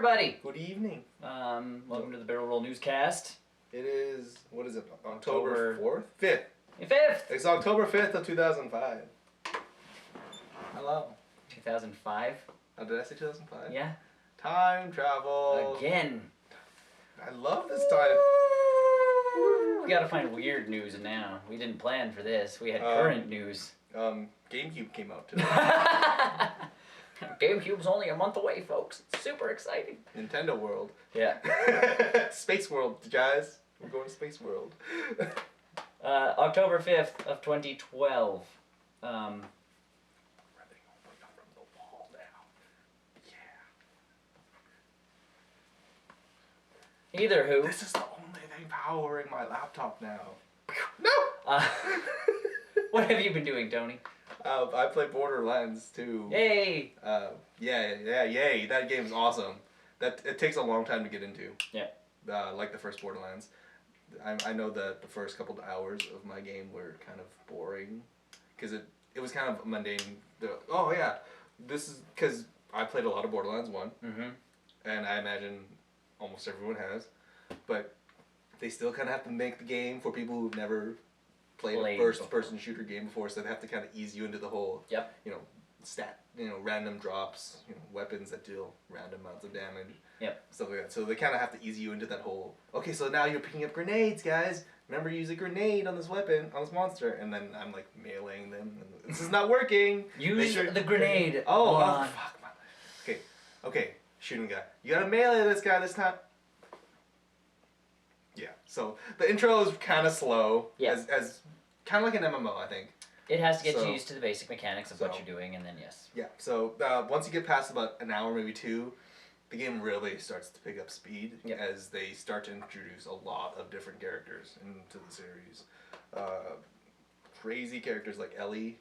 everybody. Good evening. Welcome to the Barrel Roll Newscast. It is, what is it, October 4th? 5th. 5th! It's October 5th of 2005. Hello. 2005? Oh, did I say 2005? Yeah. Time travel. Again. I love this time. We gotta find weird news now. We didn't plan for this. We had current news. GameCube came out today. GameCube's only a month away, folks. It's super exciting. Nintendo World. Yeah. Space World, guys. We're going to Space World. October 5th of 2012. From the wall now. Yeah. Either who. This is the only thing powering my laptop now. No! What have you been doing, Tony? I play Borderlands too. Yay! Yay! That game's awesome. It takes a long time to get into. Yeah. Like the first Borderlands. I know that the first couple of hours of my game were kind of boring, because it was kind of mundane. This is because I played a lot of Borderlands 1, and I imagine almost everyone has, but they still kind of have to make the game for people who've never played a first-person shooter game before, so they have to kind of ease you into the whole, random drops, weapons that deal random amounts of damage, stuff like that. So they kind of have to ease you into that whole, okay, so now you're picking up grenades, guys. Remember, use a grenade on this weapon, on this monster, and then I'm like meleeing them. And this is not working. Use the grenade. Oh, fuck. Okay, shooting guy. You gotta melee this guy this time. Yeah, so the intro is kind of slow, as kind of like an MMO, I think. It has to get you used to the basic mechanics of what you're doing, and then Yeah, so once you get past about an hour, maybe two, the game really starts to pick up speed as they start to introduce a lot of different characters into the series. Crazy characters like Ellie.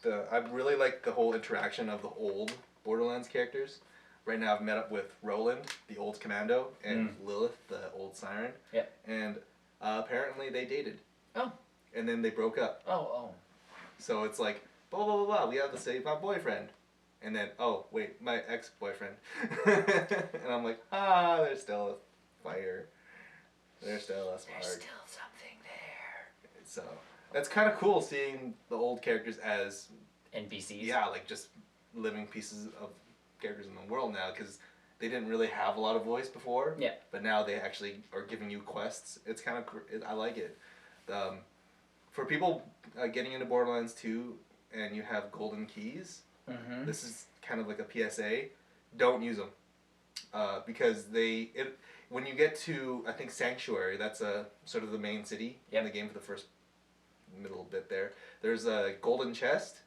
I really like the whole interaction of the old Borderlands characters. Right now I've met up with Roland, the old commando, and Lilith, the old siren. Yeah. And apparently they dated. Oh. And then they broke up. Oh. So it's like, blah, blah, blah, blah, we have to save my boyfriend. And then, oh, wait, my ex-boyfriend. And I'm like, there's still a fire. There's still a spark. There's still something there. So that's kind of cool seeing the old characters as NPCs. Yeah, like just living pieces of characters in the world now, because they didn't really have a lot of voice before. Yeah. But now they actually are giving you quests. It's kind of, I like it. For people getting into Borderlands 2 and you have golden keys, this is kind of like a PSA. Don't use them, because when you get to, I think, Sanctuary, that's sort of the main city in the game for the first middle bit there. There's a golden chest,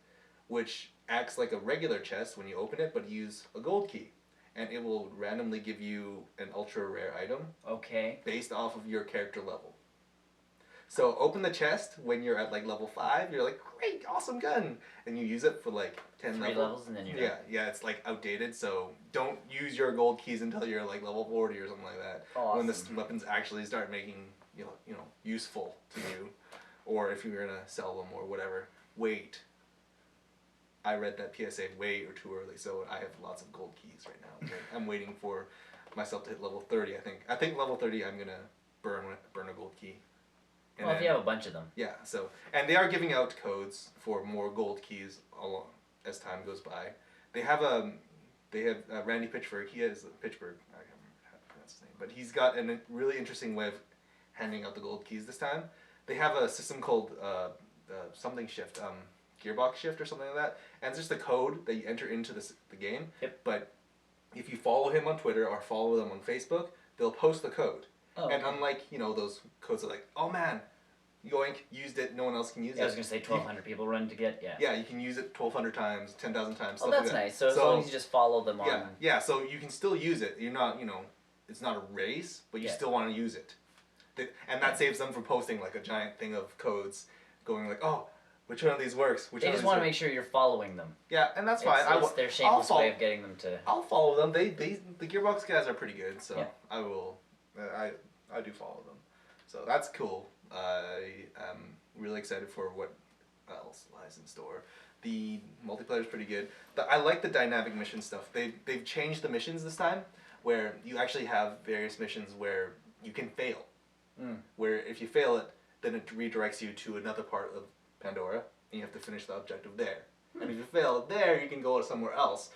which acts like a regular chest when you open it, but use a gold key, and it will randomly give you an ultra rare item. Okay. Based off of your character level. So open the chest when you're at like level 5. You're like, great, awesome gun, and you use it for like 10 levels, and then you're done. Yeah, it's like outdated. So don't use your gold keys until you're like level 40 or something like that. Awesome. When the weapons actually start making useful to you, or if you're gonna sell them or whatever. Wait. I read that PSA way or too early, so I have lots of gold keys right now. I'm waiting for myself to hit level 30. I think level 30 I'm gonna burn a gold key. And if you have a bunch of them. Yeah, and they are giving out codes for more gold keys along as time goes by. They have Randy Pitchford. He has Pitchford. I can't remember how to pronounce his name, but he's got a really interesting way of handing out the gold keys this time. They have a system called something shift, gearbox shift or something like that, and it's just a code that you enter into the game. Yep. But if you follow him on Twitter or follow them on Facebook, they'll post the code. Oh, and unlike, those codes are like, oh man, yoink, used it, no one else can use it. I was going to say 1,200 people run to get, Yeah, you can use it 1,200 times, 10,000 times. Oh, that's nice. So as long as you just follow them on. Yeah, so you can still use it. You're not, it's not a race, but you still want to use it. And that saves them from posting like a giant thing of codes going like, oh, which one of these works? They just want to make sure you're following them. Yeah, and that's fine. It's their shameless way of getting them to... I'll follow them. The Gearbox guys are pretty good, so I will... I do follow them. So that's cool. I am really excited for what else lies in store. The multiplayer is pretty good. I like the dynamic mission stuff. They've changed the missions this time, where you actually have various missions where you can fail. Where if you fail it, then it redirects you to another part of Pandora, and you have to finish the objective there. And if you fail it there, you can go somewhere else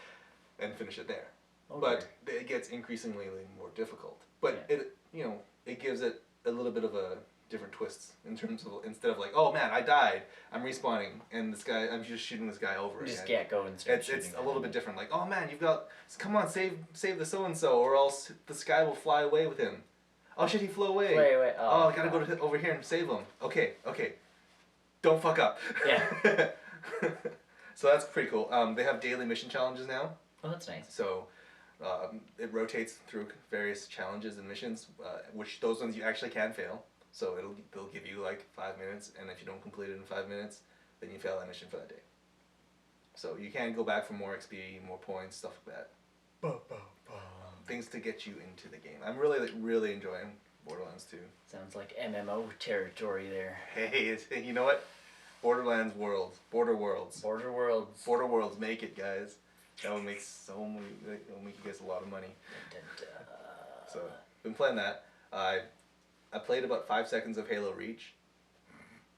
and finish it there. Okay. But it gets increasingly more difficult. But it gives it a little bit of a different twist in terms of, instead of like, oh man, I died, I'm respawning, and I'm just shooting this guy over again. Just get going and start shooting. It's a little bit different. Like, oh man, come on, save the so and so, or else the sky will fly away with him. Oh shit, he flew away. Fly away. Oh, I gotta go over here and save him. Okay. Don't fuck up. Yeah. So that's pretty cool. They have daily mission challenges now. Oh, that's nice. So it rotates through various challenges and missions, which those ones you actually can fail. So they'll give you like 5 minutes, and if you don't complete it in 5 minutes, then you fail that mission for that day. So you can go back for more XP, more points, stuff like that. Things to get you into the game. I'm really enjoying Borderlands 2. Sounds like MMO territory there. Hey, you know what? Borderlands worlds, Border Worlds. Border Worlds. Border Worlds, make it, guys. That would make that'll make you guys a lot of money. So, been playing that. I played about 5 seconds of Halo Reach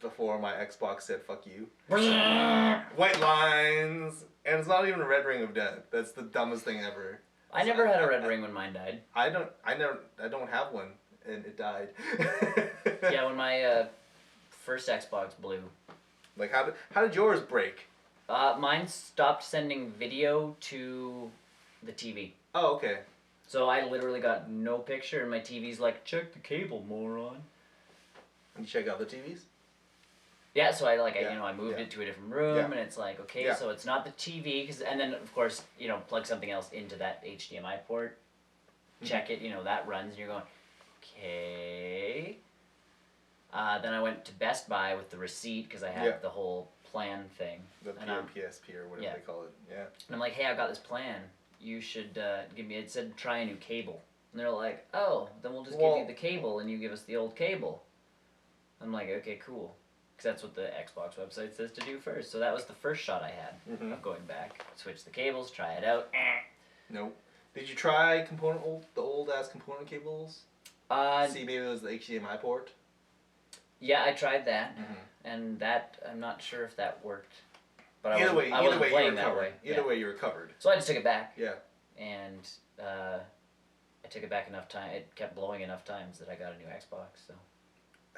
before my Xbox said "fuck you." White lines, and it's not even a red ring of death. That's the dumbest thing ever. I never had a red ring when mine died. I don't have one, and it died. Yeah, when my first Xbox blew. Like how did yours break? Mine stopped sending video to the TV. Oh, okay. So I literally got no picture, and my TV's like, check the cable, moron. You check out the TVs? Yeah, so I moved it to a different room, and it's like, okay, so it's not the TV, and then of course, plug something else into that HDMI port, check it, that runs, and you're going, okay. Then I went to Best Buy with the receipt, because I had the whole plan thing. The PSP or whatever they call it, yeah. And I'm like, hey, I've got this plan. You should give me, it said try a new cable. And they're like, oh, then we'll just give you the cable, and you give us the old cable. I'm like, okay, cool. Because that's what the Xbox website says to do first. So that was the first shot I had of going back. Switch the cables, try it out. Nope. Did you try the old ass component cables? See, maybe it was the HDMI port. Yeah, I tried that, and that I'm not sure if that worked. But either way, you were covered. Either way, you were covered. So I just took it back. Yeah. And I took it back enough time. It kept blowing enough times that I got a new Xbox. So.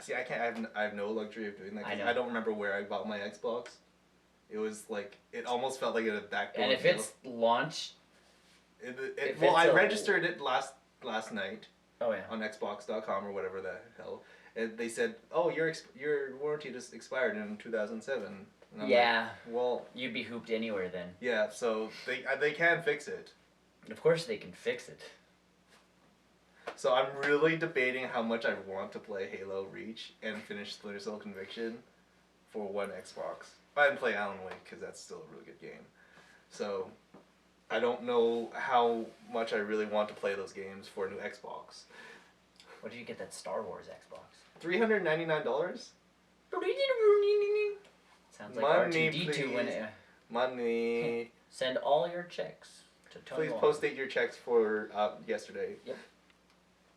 See, I can't. I have no luxury of doing that. I know. I don't remember where I bought my Xbox. It was like it almost felt like it had a backdoor. And if it's launched. I registered it last night. Oh yeah. On Xbox.com or whatever the hell. And they said, "Oh, your warranty just expired in 2007." And I'm like, well, you'd be hooped anywhere then. Yeah, so they can fix it. Of course they can fix it. So I'm really debating how much I want to play Halo Reach and finish Splinter Cell Conviction for one Xbox. I didn't play Alan Wake because that's still a really good game. So I don't know how much I really want to play those games for a new Xbox. What did you get that Star Wars Xbox? $399? Sounds like R2-D2 when it... Money. Send all your checks to Tony. Please post-date your checks for yesterday. Yep.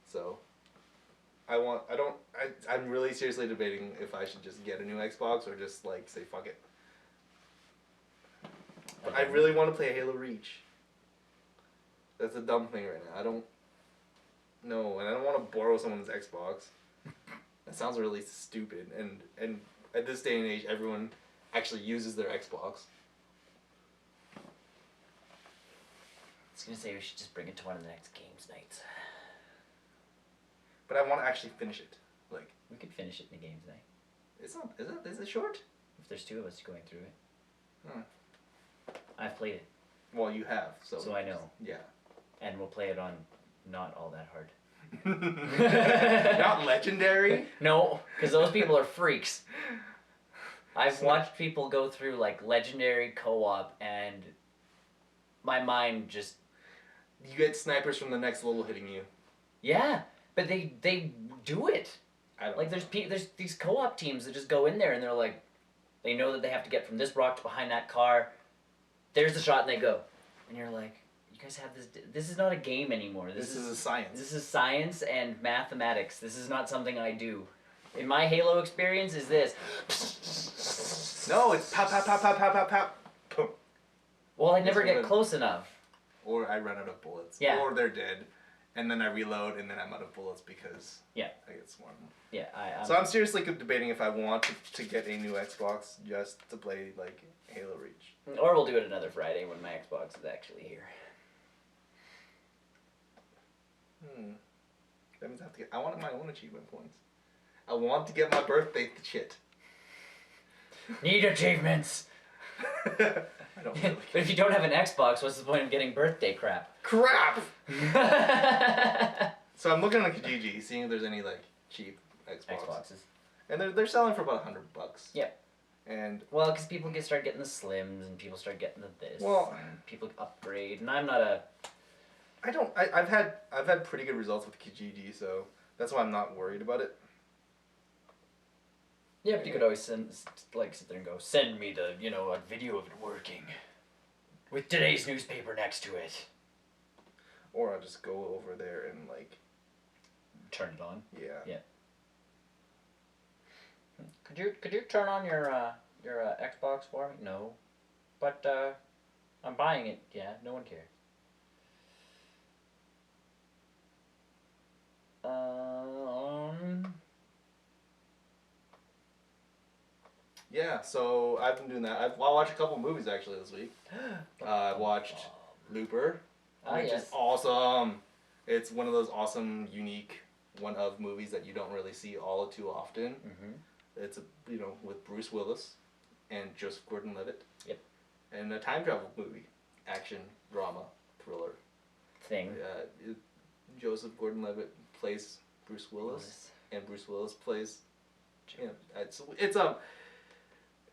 So, I'm really seriously debating if I should just get a new Xbox or just like say fuck it. But I really want to play Halo Reach. That's a dumb thing right now. I don't know, and I don't want to borrow someone's Xbox. That sounds really stupid, and at this day and age, everyone actually uses their Xbox. I was gonna say we should just bring it to one of the next games nights. But I want to actually finish it. Like we could finish it in the games night. It's not. Is it short? If there's two of us going through it. Hmm. I've played it. Well, you have. So I know. Yeah. And we'll play it on not all that hard. Not legendary? No, because those people are freaks. I've watched people go through like legendary co-op, and my mind just... You get snipers from the next level hitting you. Yeah, but they do it. I don't like, there's these co-op teams that just go in there and they're like, They know that they have to get from this rock to behind that car. There's the shot, and they go. And you're like, you guys have this. This is not a game anymore. This is a science. This is science and mathematics. This is not something I do. In my Halo experience, is this. No, it's pop, pop, pop, pop, pop, pop, pop. Boom. Well, I never get close enough. Or I run out of bullets. Yeah. Or they're dead. And then I reload, and then I'm out of bullets because I get swarmed. Yeah, So I'm seriously debating if I want to get a new Xbox just to play, like, Halo Reach. Or we'll do it another Friday when my Xbox is actually here. That means I have to get... I want my own achievement points. I want to get my birthday shit. Need achievements! I don't really But if you don't have an Xbox, what's the point of getting birthday crap? Crap! So I'm looking on Kijiji, seeing if there's any, like, cheap Xboxes. And they're selling for about $100. Yeah. And well, because people start getting the slims, and people start getting the this. Well, and people upgrade, and I'm not a. I've had pretty good results with Kijiji, so that's why I'm not worried about it. Yeah, but you could always sit there and go, send me a video of it working, with today's newspaper next to it. Or I'll just go over there and like. Turn it on. Yeah. Yeah. Could you turn on your Xbox for me? No, but I'm buying it. Yeah, no one cares. Yeah, so I've been doing that. I watched a couple movies actually this week. I watched Looper, which is awesome. It's one of those awesome, unique one-of movies that you don't really see all too often. Mm-hmm. It's with Bruce Willis and Joseph Gordon-Levitt. Yep. And a time travel movie, action, drama, thriller. Thing. Joseph Gordon-Levitt plays Bruce Willis, and Bruce Willis plays.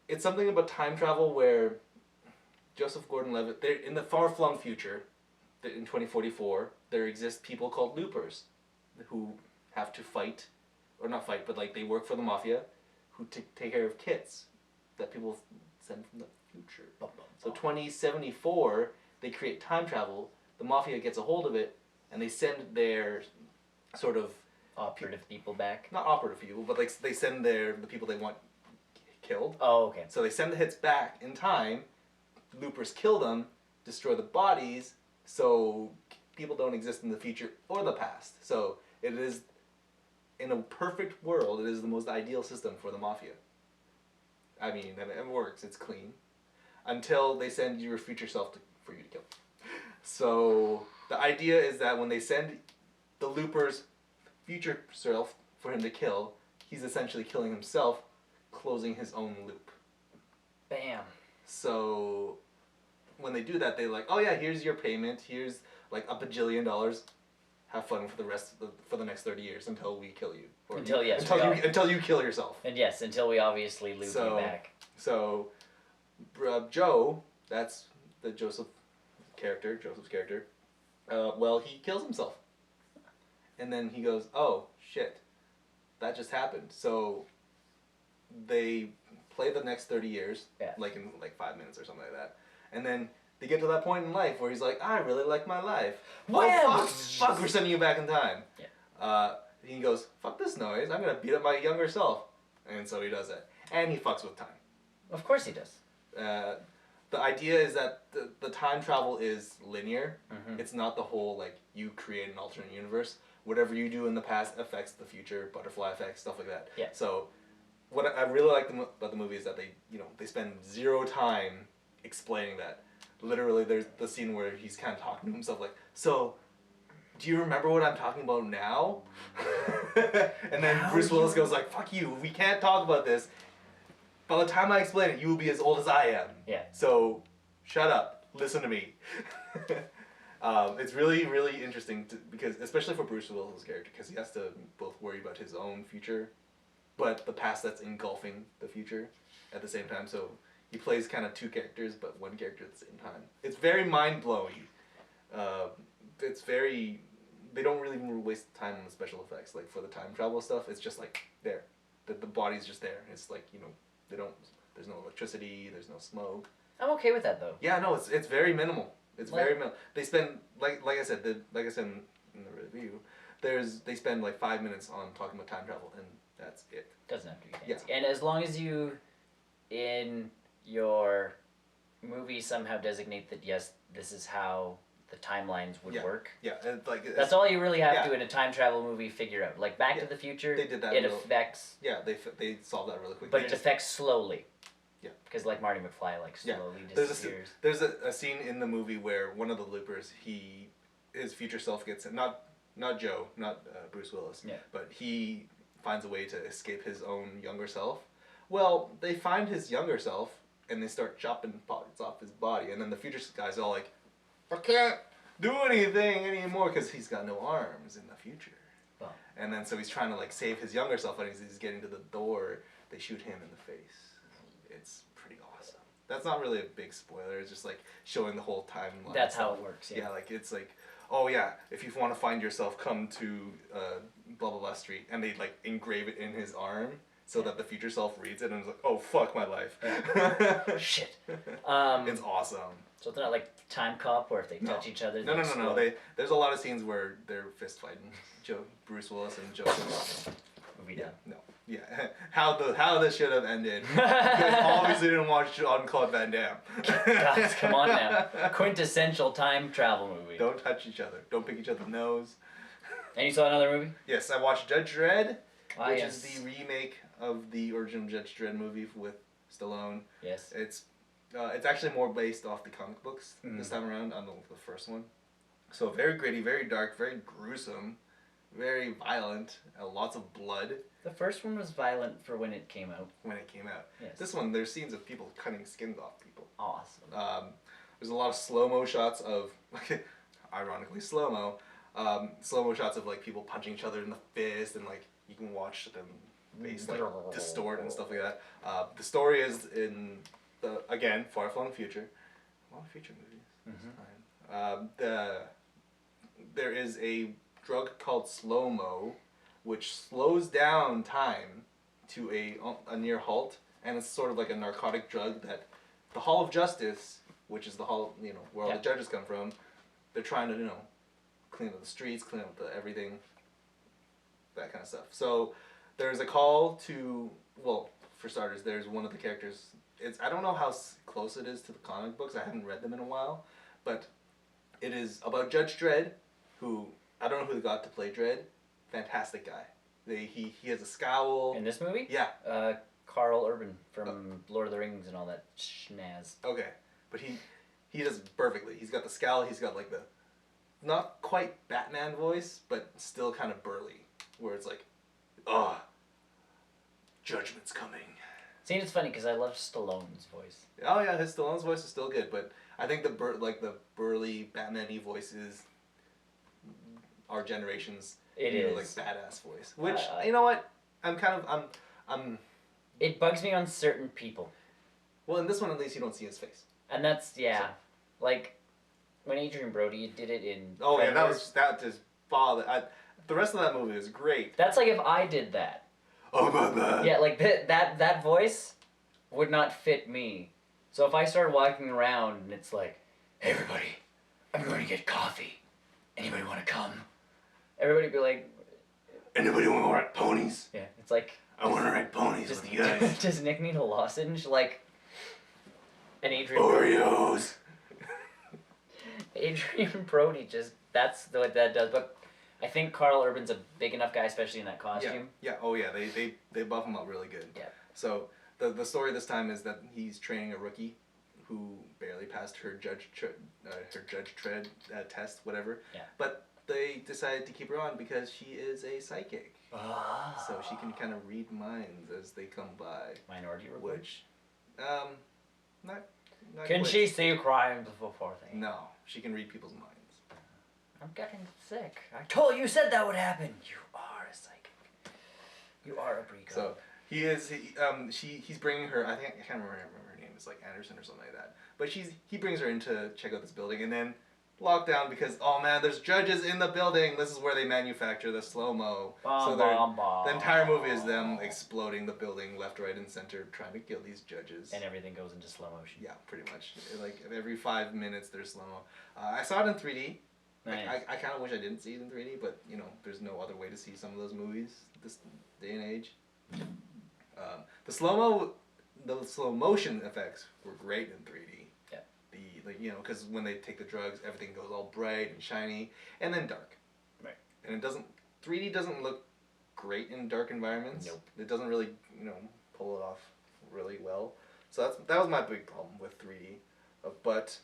It's something about time travel where Joseph Gordon-Levitt, they're in the far-flung future, in 2044, there exist people called loopers, who have to fight, or not fight, but like they work for the mafia, who take care of kits that people send from the future. So 2074, they create time travel, the mafia gets a hold of it, and they send their sort of... operative people back? Not operative people, but like they send the people they want killed. Oh, okay. So they send the hits back in time, loopers kill them, destroy the bodies, so people don't exist in the future or the past. So it is, in a perfect world, it is the most ideal system for the mafia. I mean, it works, it's clean. Until they send your future self for you to kill. So the idea is that when they send the looper's future self for him to kill, he's essentially killing himself, closing his own loop. Bam. So when they do that, they're like, oh yeah, here's your payment, here's like $1 bajillion. Have fun for the next 30 years until we kill you. Or until you kill yourself. And yes, until we obviously loop you back. So Joe, that's the Joseph's character. Well, he kills himself. And then he goes, oh shit, that just happened. So they play the next 30 years, like in 5 minutes or something like that. And then they get to that point in life where he's like, I really like my life. Oh, fuck, we're sending you back in time. Yeah. He goes, fuck this noise, I'm going to beat up my younger self. And so he does it. And he fucks with time. Of course he does. The idea is that the time travel is linear. Mm-hmm. It's not the whole, like, you create an alternate universe. Whatever you do in the past affects the future, butterfly effects, stuff like that. Yeah. So what I really like about the movie is that they spend zero time explaining that. Literally, there's the scene where he's kind of talking to himself like, so, do you remember what I'm talking about now? And then Bruce Willis goes like, fuck you, we can't talk about this. By the time I explain it, you will be as old as I am. Yeah. So, shut up, listen to me. It's really, really interesting because, especially for Bruce Willis' character, because he has to both worry about his own future, but the past that's engulfing the future at the same time. So he plays kind of two characters, but one character at the same time. It's very mind-blowing. They don't really waste time on the special effects. Like for the time travel stuff, it's just like there. The body's just there. It's like, they There's no electricity. There's no smoke. I'm okay with that though. Yeah, no, it's very minimal. It's very minimal. They spend like I said in the review, they spend like 5 minutes on talking about time travel, and that's it. Doesn't have to be fancy. Yeah. And as long as you, in your movie, somehow designate that yes, this is how the timelines would work. Yeah, and like that's all you really have to in a time travel movie figure out. Like Back to the Future, they did that. It affects. Yeah, they solved that really quickly. But it affects slowly. Yeah. Because like Marty McFly slowly disappears. There's a scene in the movie where one of the loopers, his future self gets not Joe, not Bruce Willis, but he finds a way to escape his own younger self. Well, they find his younger self and they start chopping parts off his body, and then the future guy's all like, I can't do anything anymore because he's got no arms in the future. Wow. And then so he's trying to like save his younger self, and he's getting to the door. They shoot him in the face. It's pretty awesome. That's not really a big spoiler. It's just like showing the whole timeline. That's how it works. Yeah, like it's like, oh yeah, if you want to find yourself, come to blah blah blah street, and they like engrave it in his arm. So that the future self reads it and is like, oh, fuck my life. Shit. It's awesome. So it's not like Time Cop where if they touch each other, No. There's a lot of scenes where they're fist fighting. Bruce Willis and Joe. Movie done. No. Yeah. How this should have ended. You guys obviously didn't watch Jean-Claude Van Damme. Guys, come on now. Quintessential time travel movie. Don't touch each other. Don't pick each other's nose. And you saw another movie? Yes, I watched Judge Dredd, which is the remake of the original Judge Dredd movie with Stallone. Yes. It's actually more based off the comic books this time around on the first one. So very gritty, very dark, very gruesome, very violent, lots of blood. The first one was violent for when it came out. Yes. This one, there's scenes of people cutting skins off people. Awesome. There's a lot of slow-mo shots of, ironically slow-mo shots of like people punching each other in the fist, and like you can watch them face like distort and stuff like that. The story is in again far-flung future. A lot of future movies. There is a drug called slow-mo, which slows down time to a near halt, and it's sort of like a narcotic drug that the Hall of Justice, which is the hall where all the judges come from, they're trying to clean up the streets, clean up everything, that kind of stuff. So there's a call to, well, for starters, there's one of the characters. I don't know how close it is to the comic books. I haven't read them in a while, but it is about Judge Dredd, who I don't know who they got to play Dredd. Fantastic guy. He has a scowl. In this movie? Yeah. Carl Urban from Lord of the Rings and all that schnaz. Okay, but he does it perfectly. He's got the scowl. He's got like the not quite Batman voice, but still kind of burly, where it's like, judgment's coming. See, it's funny because I love Stallone's voice. Oh yeah, Stallone's voice is still good, but I think the burly Batman-y voice is our generation's like badass voice. Which you know what, I'm. It bugs me on certain people. Well, in this one at least you don't see his face. And that's like when Adrian Brody did it in. Oh Predators, yeah, that just bothered. The rest of that movie is great. That's like if I did that. Oh my god. Yeah, like that voice would not fit me. So if I started walking around and it's like, hey everybody, I'm going to get coffee. Anybody want to come? Everybody would be like, anybody want to ride ponies? Yeah, it's like, I want to ride ponies with you guys. Does Nick need a lozenge? Like, and Adrian Oreos. Adrian Brody that's what that does. But I think Carl Urban's a big enough guy, especially in that costume. Yeah. Oh yeah, they buff him up really good. Yeah. So the story this time is that he's training a rookie who barely passed her Judge Dredd test, whatever. Yeah. But they decided to keep her on because she is a psychic. Ah. So she can kind of read minds as they come by. Minority Report. Which, not can quite. she see crimes before they? No, she can read people's minds. I'm getting sick. I told you, said that would happen. You are a psychic. You are a Brico. So he's bringing her. I can't remember her name. It's like Anderson or something like that. But he brings her in to check out this building, and then lockdown because, oh man, there's judges in the building. This is where they manufacture the slow-mo. So the entire movie is them exploding the building left, right, and center, trying to kill these judges. And everything goes into slow motion. Yeah, pretty much. Like every 5 minutes there's slow-mo. I saw it in 3D. Nice. I kind of wish I didn't see it in 3D, but you know, there's no other way to see some of those movies this day and age. The slow motion effects were great in 3D. You know, because when they take the drugs, everything goes all bright and shiny, and then dark. Right. And it doesn't. 3D doesn't look great in dark environments. Nope. It doesn't really, you know, pull it off really well. So that was my big problem with 3D. But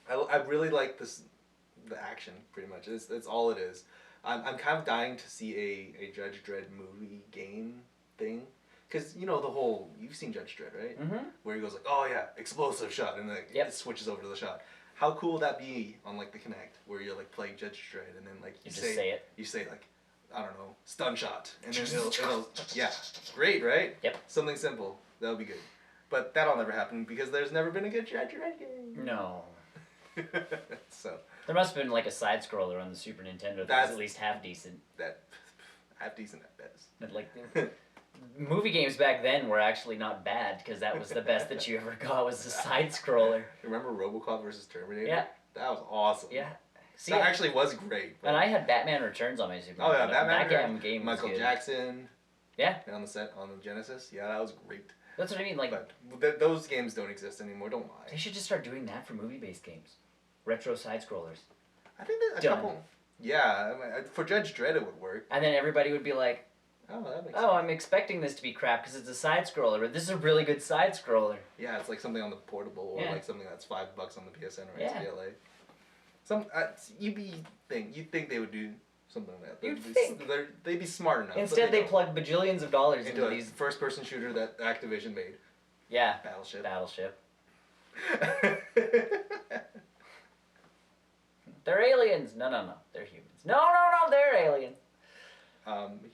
I really like the action pretty much. It's all it is. I'm kind of dying to see a Judge Dredd movie game thing. Because, you know, you've seen Judge Dredd, right? Mm-hmm. Where he goes like, oh yeah, explosive shot, and then it switches over to the shot. How cool would that be on like the Kinect, where you're like playing Judge Dredd, and then like you say it. You say like, I don't know, stun shot, and then it'll yeah, great, right? Yep. Something simple, that would be good. But that'll never happen because there's never been a good Judge Dredd game. No. So. There must have been like a side scroller on the Super Nintendo that was at least half decent. Half decent at best. But like. Movie games back then were actually not bad because that was the best that you ever got was the side scroller. Remember RoboCop versus Terminator? Yeah. That was awesome. Yeah. See, that actually was great. And I had Batman Returns on my Super Nintendo. Oh yeah, Batman game Michael was good. Jackson. Yeah. On the set on the Genesis. Yeah, that was great. That's what I mean. Like, but those games don't exist anymore. Don't lie. They should just start doing that for movie-based games. Retro side scrollers. I think that a couple. Yeah, I mean, for Judge Dredd it would work. And then everybody would be like. Oh, that makes sense. I'm expecting this to be crap because it's a side scroller, but this is a really good side scroller. Yeah, it's like something on the portable or like something that's $5 on the PSN or SPLA. You'd think they would do something like that. They'd be smart enough. Instead, they plug bajillions of dollars into these first-person shooter that Activision made. Yeah. Battleship. They're aliens. No, they're humans. No, they're aliens.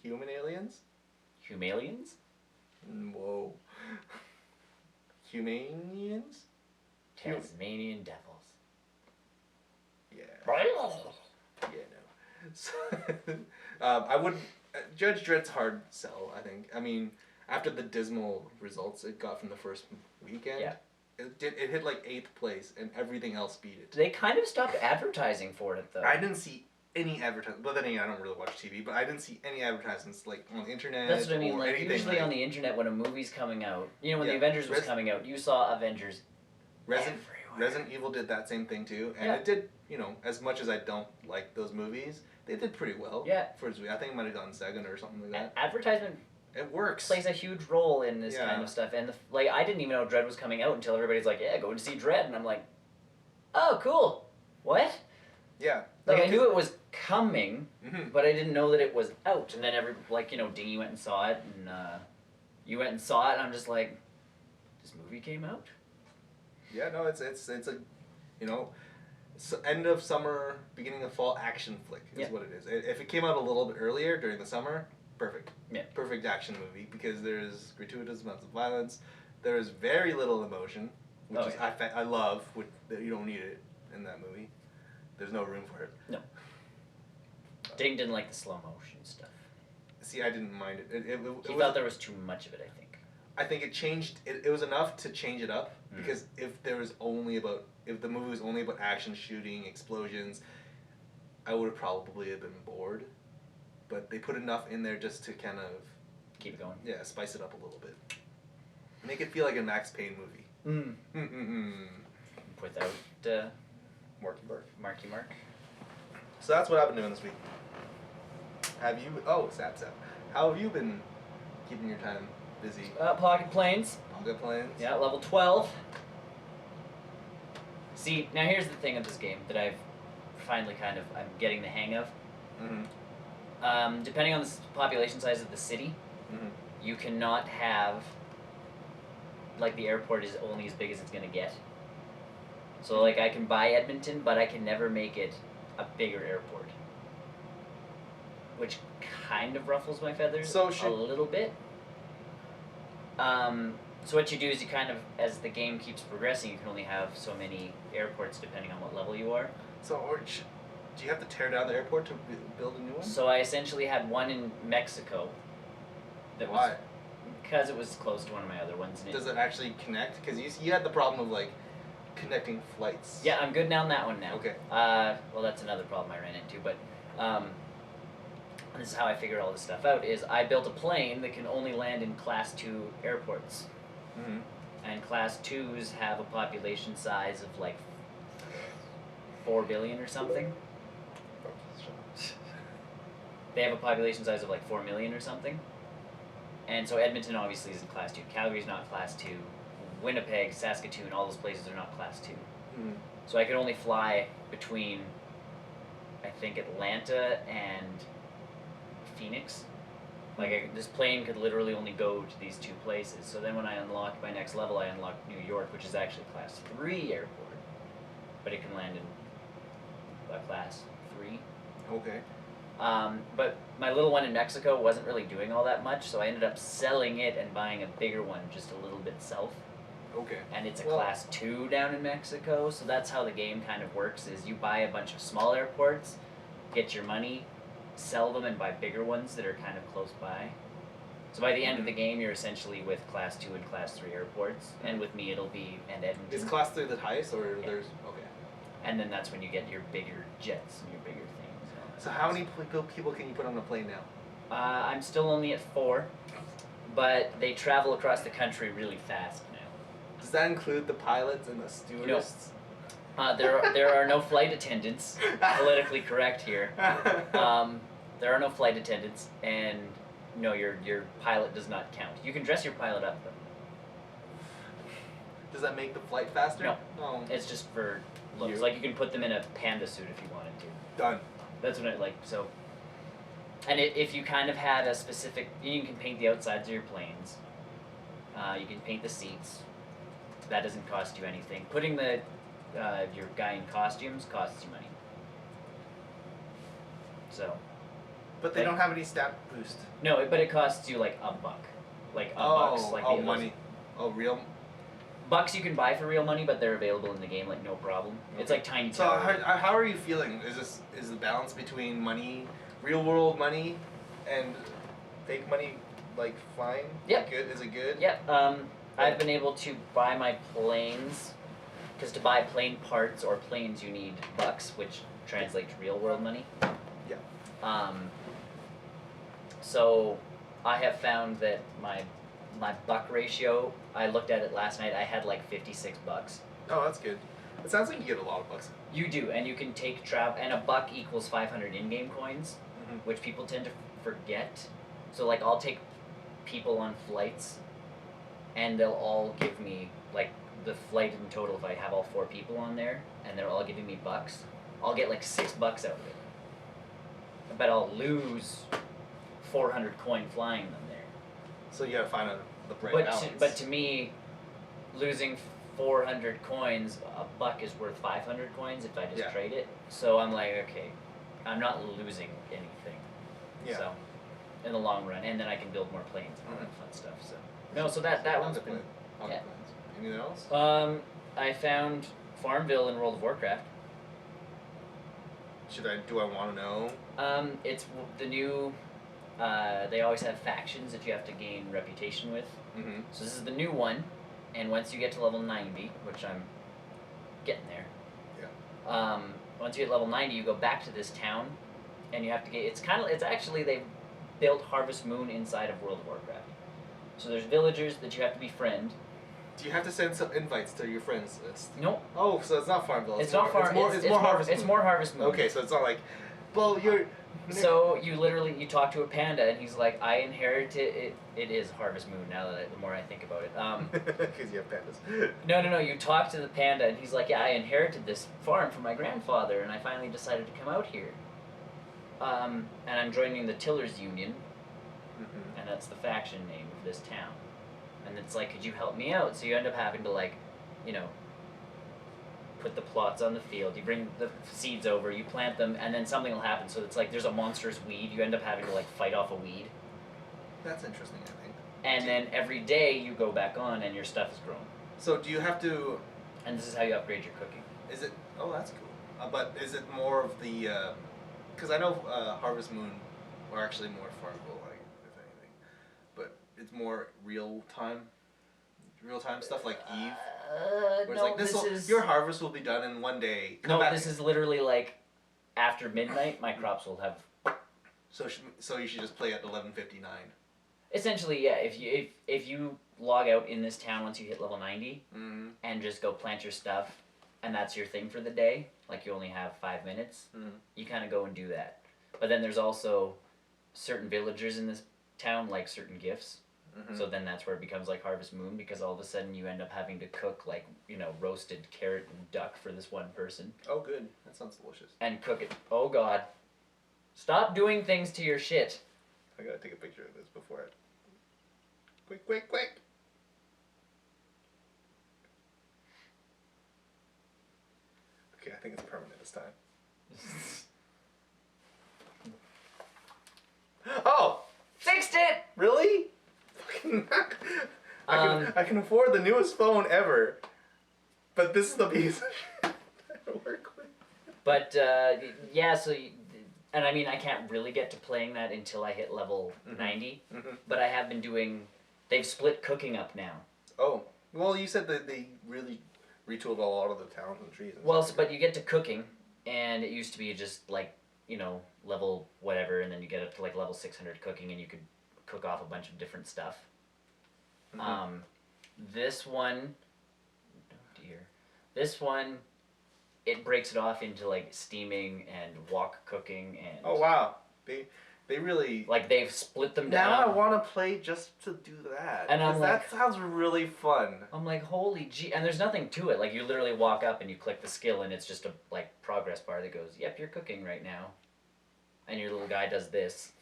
Human aliens? Humalians? Whoa. Humanians? Tasmanian devils. Yeah. Yeah, no. So, I wouldn't... Judge Dredd's hard sell, I think. I mean, after the dismal results it got from the first weekend, it hit like 8th place, and everything else beat it. They kind of stopped advertising for it, though. I didn't see any advertising. But then again, I don't really watch TV, but I didn't see any advertisements like on the internet. That's what I mean. Like usually like, on the internet, when a movie's coming out, you know, when the Avengers was coming out, you saw Avengers. Resident Evil did that same thing too, and it did. You know, as much as I don't like those movies, they did pretty well. Yeah. I think it might have gone second or something like that. Advertisement. It works. Plays a huge role in this kind of stuff, and I didn't even know Dredd was coming out until everybody's like, "Yeah, go to see Dredd," and I'm like, "Oh, cool. What?" Yeah. Like, I knew it was coming, but I didn't know that it was out. And then Dingy went and saw it, and you went and saw it, and I'm just like, this movie came out? Yeah, no, it's a, you know, end of summer, beginning of fall action flick is what it is. If it came out a little bit earlier during the summer, perfect. Yeah. Perfect action movie, because there's gratuitous amounts of violence, there's very little emotion, which I love, you don't need it in that movie. There's no room for it. No. Ding didn't like the slow motion stuff. See, I didn't mind it. He felt there was too much of it, I think. I think it changed. It was enough to change it up, because if the movie was only about action, shooting, explosions, I would have probably been bored. But they put enough in there just to kind of keep it going. Yeah, spice it up a little bit. Make it feel like a Max Payne movie. Without Marky Mark. So that's what I've been doing this week. Have you? Oh, Sap. How have you been keeping your time busy? Pocket Planes. Pocket Planes. Yeah, level 12. See, now here's the thing of this game that I've finally I'm getting the hang of. Depending on the population size of the city, you cannot have, like, the airport is only as big as it's going to get. So, like, I can buy Edmonton, but I can never make it a bigger airport. Which kind of ruffles my feathers a little bit. So what you do is you kind of, as the game keeps progressing, you can only have so many airports depending on what level you are. So, do you have to tear down the airport to build a new one? So I essentially had one in Mexico. Why? Because it was close to one of my other ones. Does it actually connect? Because you had the problem of like connecting flights. Yeah, I'm good on that one now. Okay. Well, that's another problem I ran into, but this is how I figured all this stuff out, is I built a plane that can only land in Class 2 airports. Mm-hmm. And Class 2s have a population size of like 4 billion or something. They have a population size of like 4 million or something. And so Edmonton obviously isn't Class 2. Calgary's not Class 2. Winnipeg, Saskatoon, all those places are not Class 2. Mm-hmm. So I could only fly between, I think, Atlanta and Phoenix. Like, this plane could literally only go to these two places. So then when I unlocked my next level, I unlocked New York, which is actually Class 3 airport. But it can land in Class 3. Okay. But my little one in Mexico wasn't really doing all that much, so I ended up selling it and buying a bigger one just a little bit south. Okay. And it's a Class 2 down in Mexico, so that's how the game kind of works, is you buy a bunch of small airports, get your money, sell them, and buy bigger ones that are kind of close by. So by the end of the game, you're essentially with Class 2 and Class 3 airports, and with me it'll be Edmonton. Is Class 3 the highest, or there's... Okay. And then that's when you get your bigger jets and your bigger things. So how many people can you put on a plane now? I'm still only at 4, but they travel across the country really fast now. Does that include the pilots and the stewardess? No. There are no flight attendants. Politically correct here. There are no flight attendants, and no, your pilot does not count. You can dress your pilot up, though. Does that make the flight faster? No. Oh. It's just for looks. Like, you can put them in a panda suit if you wanted to. Done. That's what I like. So, and if you kind of had a specific, you can paint the outsides of your planes. You can paint the seats. That doesn't cost you anything. Putting the your guy in costumes costs you money. So. But they don't have any stat boost. No, but it costs you like $1. Like $1. Like money. Oh, real. Bucks you can buy for real money, but they're available in the game like no problem. Okay. It's like tiny. So how are you feeling? Is the balance between money, real world money, and fake money, like flying? Yep. Good. Is it good? Yep. I've been able to buy my planes, because to buy plane parts or planes you need bucks, which translate to real world money. Yeah. So I have found that my buck ratio, I looked at it last night, I had like 56 bucks. Oh, that's good. It sounds like you get a lot of bucks. You do, and you can take and a buck equals 500 in-game coins, which people tend to forget. So like I'll take people on flights, and they'll all give me, like the flight in total, if I have all 4 people on there, and they're all giving me bucks, I'll get like $6 out of it. But I'll lose 400 coin flying them there. So you gotta find the right balance. But to me, losing 400 coins, a buck is worth 500 coins if I just trade it. So I'm like, okay, I'm not losing anything. Yeah. So, in the long run, and then I can build more planes and all that fun stuff. So no, so that one's been. Yeah. Anything else? I found Farmville in World of Warcraft. Do I want to know? It's the new. They always have factions that you have to gain reputation with. Mm-hmm. So this is the new one, and once you get to level 90, which I'm getting there. Yeah. Once you hit level 90, you go back to this town, and you have to get. It's actually they've built Harvest Moon inside of World of Warcraft. So there's villagers that you have to befriend. Do you have to send some invites to your friends list? Nope. Oh, so it's not Farmville. It's not Farmville. It's more Harvest Moon. It's more Harvest Moon. Okay, so it's not like, well, you're. So you talk to a panda, and he's like, I inherited it. It is Harvest Moon now that the more I think about it. Because you have pandas. No. You talk to the panda, and he's like, yeah, I inherited this farm from my grandfather, and I finally decided to come out here. And I'm joining the Tillers Union, and that's the faction name of this town. And it's like, could you help me out? So you end up having to, like, put the plots on the field, you bring the seeds over, you plant them, and then something will happen. So it's like there's a monstrous weed, you end up having to, like, fight off a weed. That's interesting, I think. And then every day you go back on and your stuff is grown. So do you have to... And this is how you upgrade your cooking. Is it... Oh, that's cool. But is it more of the? Because I know Harvest Moon, or actually more Farmville, like if anything, but it's more real time stuff like Eve. Where No, like, your harvest will be done in one day. This is literally like after midnight. My crops will have. So you should just play at 11:59. Essentially, yeah. If you log out in this town once you hit level 90, and just go plant your stuff, and that's your thing for the day, like you only have 5 minutes, you kind of go and do that. But then there's also certain villagers in this town like certain gifts. So then that's where it becomes like Harvest Moon, because all of a sudden you end up having to cook like, roasted carrot and duck for this one person. Oh, good. That sounds delicious. And cook it. Oh, God. Stop doing things to your shit. I gotta take a picture of this before I... Quick. Okay, I think it's permanent this time. Oh! Fixed it! Really? I can afford the newest phone ever, but this is the piece of shit I work with. But yeah, so and I mean I can't really get to playing that until I hit level 90. But I have been doing. They've split cooking up now. Oh well, you said that they really retooled a lot of the towns and trees. And well, but you get to cooking, and it used to be just like level whatever, and then you get up to like level 600 cooking, and you could cook off a bunch of different stuff. This one, oh dear, this one, it breaks it off into like steaming and wok cooking and. Oh wow, they really like they've split them down. Now I want to play just to do that. And I'm like, that sounds really fun. I'm like, holy gee, and there's nothing to it. Like you literally walk up and you click the skill, and it's just a like progress bar that goes, yep, you're cooking right now, and your little guy does this.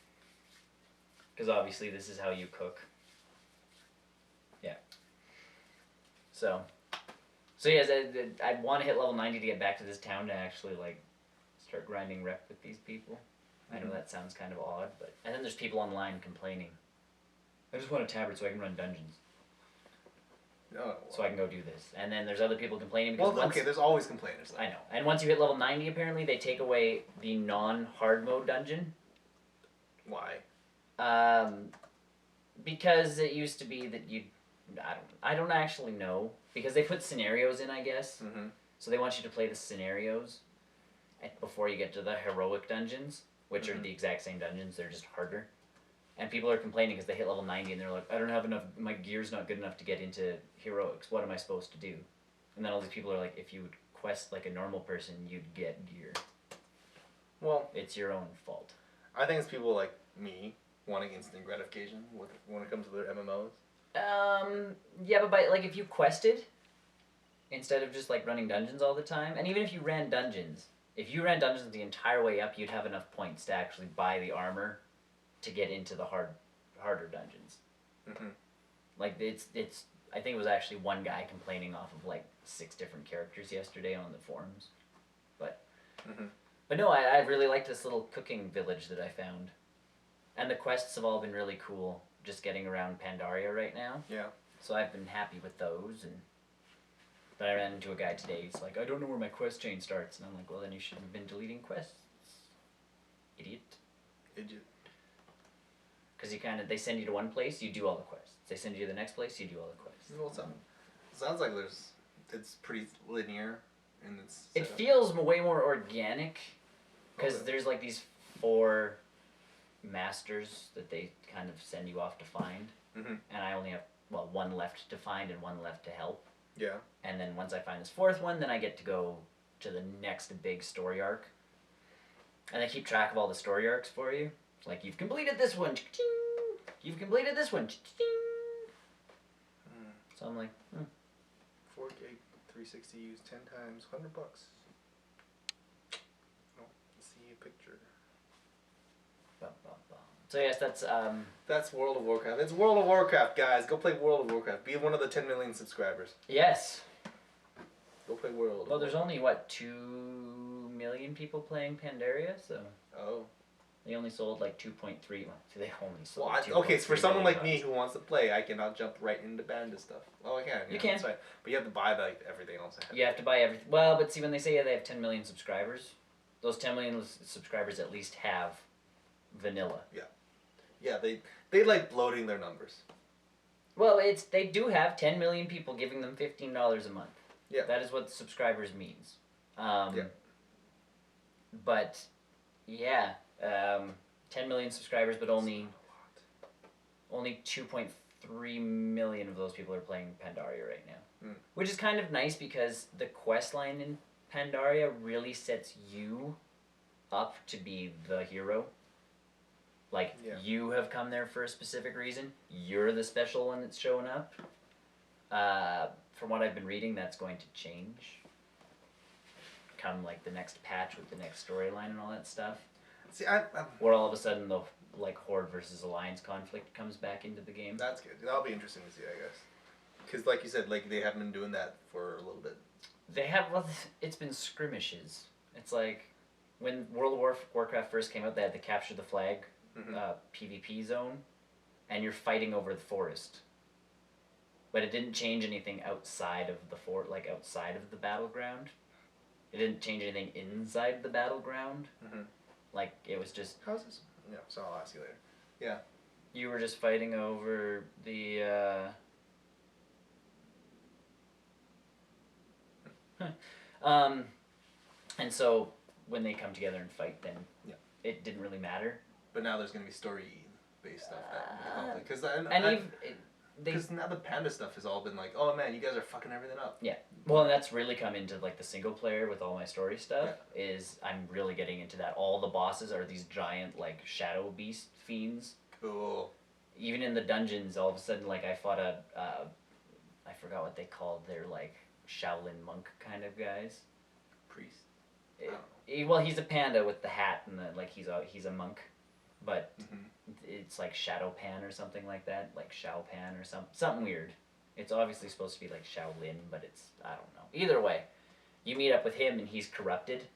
Because obviously this is how you cook. Yeah. So yes, I want to hit level 90 to get back to this town to actually like start grinding rep with these people. I know that sounds kind of odd, but and then there's people online complaining. I just want a tablet so I can run dungeons. Oh, so I can go do this. And then there's other people complaining because there's always complainers. I know. And once you hit level 90, apparently they take away the non-hard mode dungeon. Why? Because it used to be that I don't actually know, because they put scenarios in, I guess. So they want you to play the scenarios before you get to the heroic dungeons, which are the exact same dungeons, they're just harder. And people are complaining because they hit level 90 and they're like, I don't have enough, my gear's not good enough to get into heroics, what am I supposed to do? And then all these people are like, if you would quest like a normal person, you'd get gear. Well, it's your own fault. I think it's people like me wanting instant gratification when it comes to their MMOs. Yeah, but like if you quested instead of just like running dungeons all the time, and even if you ran dungeons, if you ran dungeons the entire way up, you'd have enough points to actually buy the armor to get into the harder dungeons. Like it's I think it was actually one guy complaining off of like 6 different characters yesterday on the forums, but no, I really like this little cooking village that I found, and the quests have all been really cool. Just getting around Pandaria right now. Yeah. So I've been happy with those, but I ran into a guy today. He's like, I don't know where my quest chain starts, and I'm like, well, then you should have been deleting quests, idiot. Because they send you to one place, you do all the quests. They send you to the next place, you do all the quests. Well, it sounds like it's pretty linear, and it feels way more organic, because there's like these 4 masters that they kind of send you off to find, and I only have 1 left to find and 1 left to help. Yeah. And then once I find this 4th one, then I get to go to the next big story arc, and they keep track of all the story arcs for you. It's like, you've completed this one, you've completed this one. So I'm like, 4 gig 360 used 10 times, $100. Oh, see a picture. So yes, that's World of Warcraft. It's World of Warcraft, guys. Go play World of Warcraft. Be one of the 10 million subscribers. Yes. Go play World. Well, there's only 2 million people playing Pandaria, so. Oh. They only sold like 2.3. They only sold. Well, okay, so for someone like me who wants to play, I cannot jump right into Banda stuff. Oh, I can. You can. That's right. But you have to buy like everything else. You have to buy everything. Well, but see, when they say they have 10 million subscribers, those 10 million subscribers at least have vanilla. Yeah. Yeah, they like bloating their numbers. Well, they do have 10 million people giving them $15 a month. Yeah. That is what subscribers means. Yeah. But, yeah, 10 million subscribers, but only 2.3 million of those people are playing Pandaria right now. Mm. Which is kind of nice because the quest line in Pandaria really sets you up to be the hero. Like, you have come there for a specific reason. You're the special one that's showing up. From what I've been reading, that's going to change. Come, like, the next patch with the next storyline and all that stuff. See, Where all of a sudden the, like, Horde versus Alliance conflict comes back into the game. That's good. That'll be interesting to see, I guess. Because, like you said, like, they haven't been doing that for a little bit. They have, well, it's been skirmishes. It's like, when World of Warcraft first came out, they had the capture the flag PvP zone, and you're fighting over the forest. But it didn't change anything outside of the outside of the battleground. It didn't change anything inside the battleground. Mm-hmm. Like, it was just... How's this? Yeah, so I'll ask you later. Yeah. You were just fighting over the, and so, when they come together and fight, then it didn't really matter. But now there's going to be story-based stuff that because now the Panda stuff has all been like, oh man, you guys are fucking everything up. Yeah. Well, and that's really come into like the single player with all my story stuff. Is I'm really getting into that. All the bosses are these giant like shadow beast fiends. Cool. Even in the dungeons, all of a sudden, like I fought I forgot what they called. They're like Shaolin monk kind of guys. Priest. Well, he's a panda with the hat and he's a monk. But it's like Shadow Pan or something like that, like Shao Pan or something weird. It's obviously supposed to be like Shaolin, but it's, I don't know. Either way, you meet up with him and he's corrupted.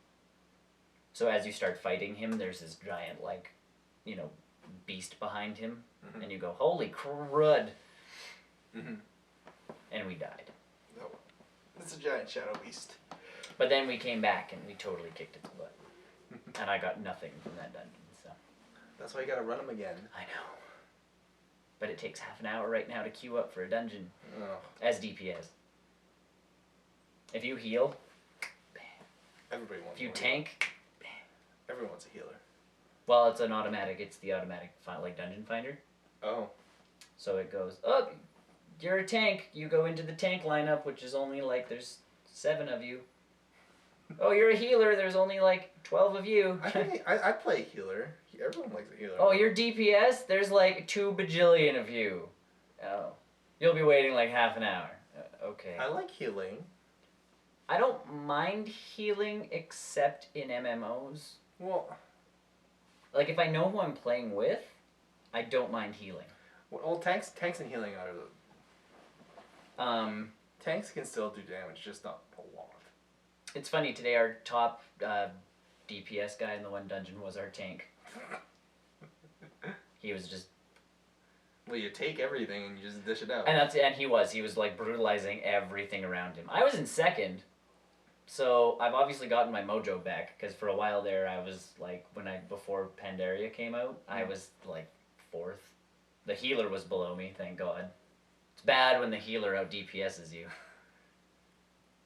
So as you start fighting him, there's this giant like, beast behind him, and you go, holy crud, and we died. No, it's a giant shadow beast. But then we came back and we totally kicked its butt, and I got nothing from that dungeon. That's why you gotta run them again. I know. But it takes half an hour right now to queue up for a dungeon. Oh. As DPS. If you heal, bam. Everybody wants. If you tank, bam. Everyone's a healer. Well, it's an automatic. It's the automatic like dungeon finder. Oh. So it goes, oh, you're a tank. You go into the tank lineup, which is only like there's 7 of you. Oh, you're a healer. There's only like 12 of you. I play healer. Everyone likes a healer. Oh, you're DPS? There's like 2 bajillion of you. Oh. You'll be waiting like half an hour. Okay. I like healing. I don't mind healing except in MMOs. Well. Like if I know who I'm playing with, I don't mind healing. Well, tanks and healing are the... Tanks can still do damage, just not a lot. It's funny, today our top DPS guy in the one dungeon was our tank. He was just... Well, you take everything and you just dish it out. And he was like brutalizing everything around him. I was in second, so I've obviously gotten my mojo back, because for a while there I was like, before Pandaria came out, I was like 4th. The healer was below me, thank God. It's bad when the healer out DPS's you.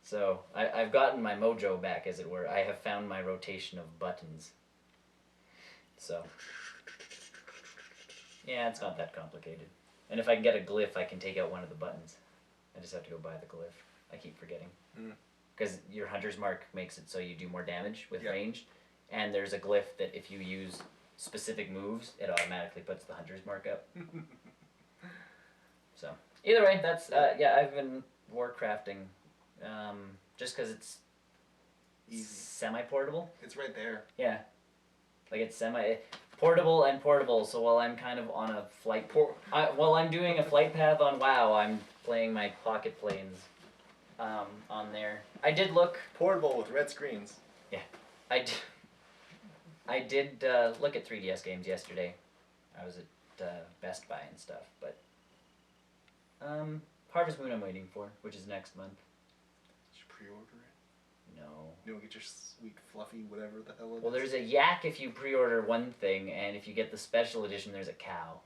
So, I've gotten my mojo back, as it were. I have found my rotation of buttons. So, yeah, it's not that complicated. And if I can get a glyph, I can take out one of the buttons. I just have to go buy the glyph. I keep forgetting. Because your hunter's mark makes it so you do more damage with range. And there's a glyph that if you use specific moves, it automatically puts the hunter's mark up. So, either way, that's, I've been warcrafting. Just because it's easy, semi-portable. It's right there. Yeah, like it's portable and portable. So while I'm kind of on a flight while I'm doing a flight path on WoW, I'm playing my pocket planes, on there. I did look portable with red screens. Yeah, I did look at 3DS games yesterday. I was at Best Buy and stuff, but Harvest Moon I'm waiting for, which is next month. Did you pre-order it? No. You don't get your sweet fluffy whatever the hell it is? Well, there's a yak if you pre-order one thing, and if you get the special edition, there's a cow.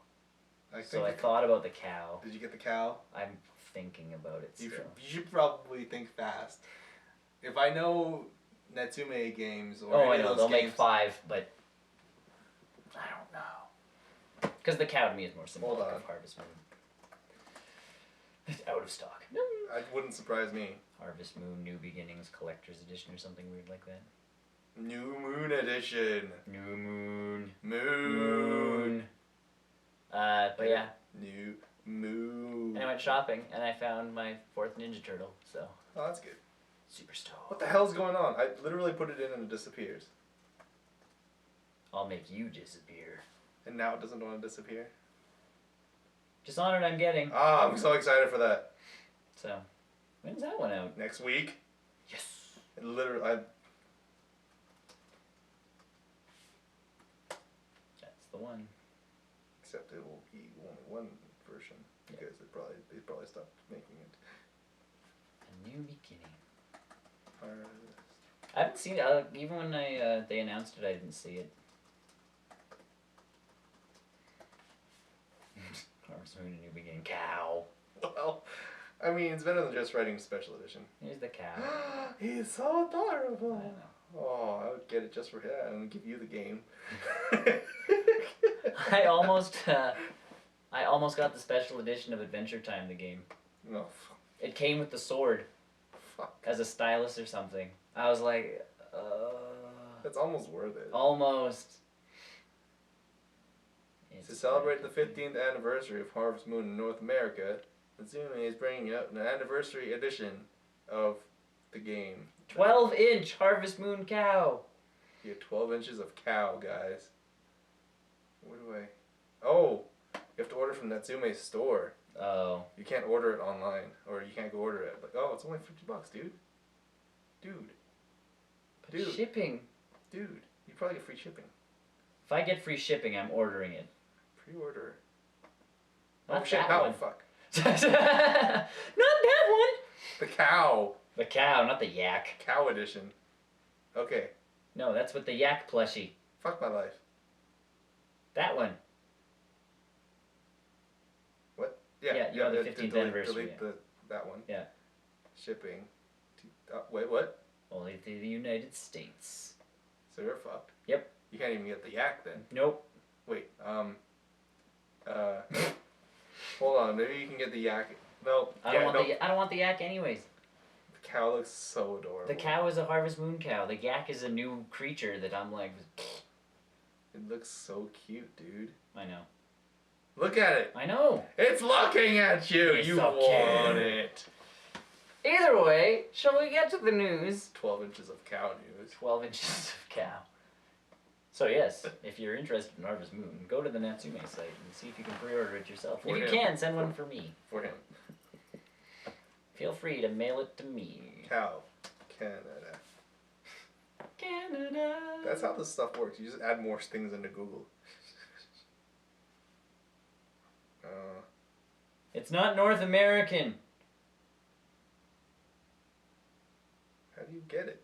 I thought about the cow. Did you get the cow? I'm thinking about it still. You should probably think fast. If I know Natsume games or I know they'll make 5, but I don't know. Because the cow to me is more symbolic of Harvest Moon. It's out of stock. It wouldn't surprise me. Harvest Moon New Beginnings Collector's Edition or something weird like that. New Moon Edition. New Moon. Moon. But yeah. New Moon. And I went shopping and I found my 4th Ninja Turtle, so. Oh, that's good. Super stoked. What the hell's going on? I literally put it in and it disappears. I'll make you disappear. And now it doesn't want to disappear? Dishonored I'm getting. Ah, I'm so excited for that. So, when's that one out? Next week. Yes. Literally, That's the one. Except it will be only one version because they probably stopped making it. A new beginning. I haven't seen it. Even when they announced it, I didn't see it. Harvest Moon, a new beginning. Cow. Well, I mean, it's better than just writing special edition. Here's the cow. He's so adorable. I know. Oh, I would get it just for him and give you the game. I almost got the special edition of Adventure Time, the game. No. It came with the sword. Fuck. As a stylus or something. I was like, That's almost worth it. Almost. To celebrate the 15th anniversary of Harvest Moon in North America, Natsume is bringing out an anniversary edition of the game. 12-inch Harvest Moon cow. You have 12 inches of cow, guys. Where do I... Oh! You have to order from Natsume's store. Oh. You can't order it online, or you can't go order it. But it's only $50, dude. Dude. Shipping. Dude, you probably get free shipping. If I get free shipping, I'm ordering it. Pre-order. Not oh shit! that No, one. fuck. Not that one. The cow. The cow, not the yak. Cow edition. Okay. No, that's with the yak plushie. Fuck my life. That one. What? Yeah, you have the 15th anniversary. Delete that one. Yeah. Shipping. Wait, what? Only to the United States. So you're fucked. Yep. You can't even get the yak then. Nope. Wait, hold on, maybe you can get the yak. No. I don't want the yak anyways. The cow looks so adorable. The cow is a Harvest Moon cow. The yak is a new creature that I'm like... It looks so cute, dude. I know. Look at it. I know. It's looking at you. It's you so want cute. it. Either way, shall we get to the news? 12 inches of cow news. 12 inches of cow. So yes, if you're interested in Harvest Moon, go to the Natsume site and see if you can pre-order it yourself. If you can, send one for me. For him. Feel free to mail it to me. Cow. Canada. That's how this stuff works. You just add more things into Google. It's not North American. How do you get it?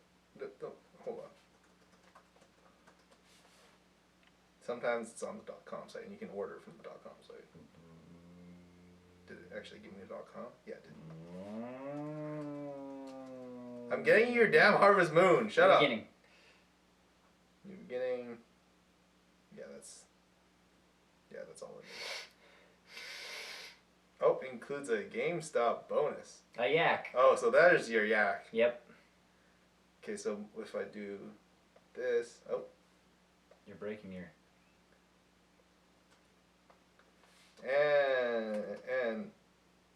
Hold on. Sometimes it's on the .com site, and you can order it from the .com site. Did it actually give me a .com? Yeah, it did. I'm getting your damn Harvest Moon. Shut up. New beginning. Yeah, that's all it is. Oh, includes a GameStop bonus. A yak. Oh, so that is your yak. Yep. Okay, so if I do this, you're breaking your... And...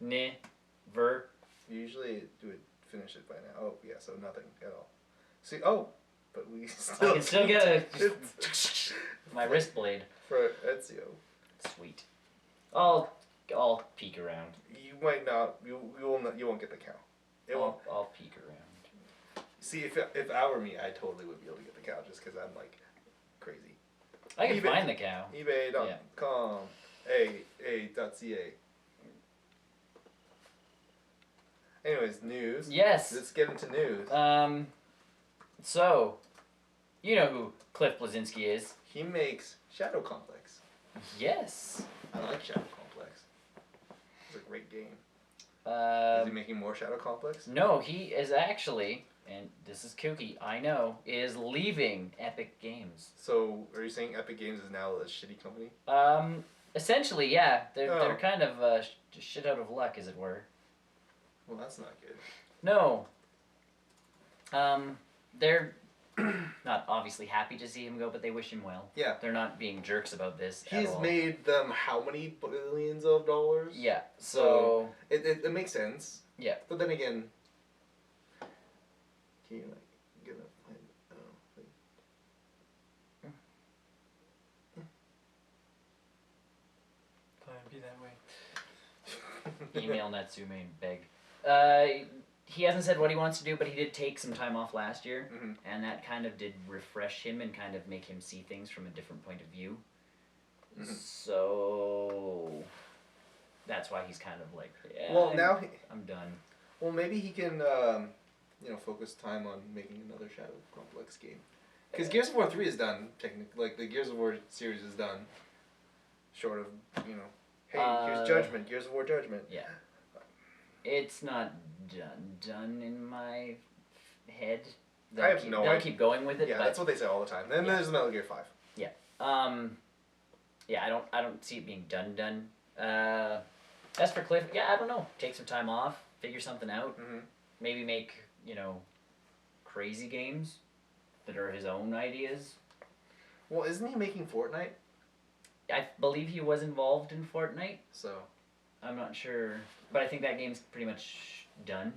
Never. Usually do it, finish it by now. Oh, yeah, so nothing at all. See, but we still... I can still get my wrist blade. For Ezio. Sweet. I'll peek around. You might not, you won't get the cow. I'll peek around. See, if I were me, I totally would be able to get the cow just because I'm like crazy. I can find the cow. eBay.com. A.ca. Anyways, news. Yes. Let's get into news. So, you know who Cliff Bleszinski is. He makes Shadow Complex. Yes. I like Shadow Complex. It's a great game. Is he making more Shadow Complex? No, he is actually, and this is kooky, I know, is leaving Epic Games. So, are you saying Epic Games is now a shitty company? Essentially, yeah. They're kind of shit out of luck, as it were. Well, that's not good. No. They're not obviously happy to see him go, but they wish him well. Yeah. They're not being jerks about this He's at all. made them how many billions of dollars? Yeah, so... It makes sense. Yeah. But then again... Can you, get up? Fine, be that way. Email Natsume and beg. He hasn't said what he wants to do, but he did take some time off last year, and that kind of did refresh him and kind of make him see things from a different point of view. So that's why he's kind of like, yeah, well, I'm done. Well, maybe he can, focus time on making another Shadow Complex game. Because Gears of War 3 is done, technically. Like, the Gears of War series is done. Short of, hey, here's Judgment, Gears of War Judgment. Yeah. It's not done in my head. They'll keep going with it. Yeah, but that's what they say all the time. Then there's Metal Gear 5. Yeah. Yeah, I don't see it being done. As for Cliff, yeah, I don't know. Take some time off, figure something out. Maybe make, crazy games that are his own ideas. Well, isn't he making Fortnite? I believe he was involved in Fortnite. So. I'm not sure, but I think that game's pretty much done.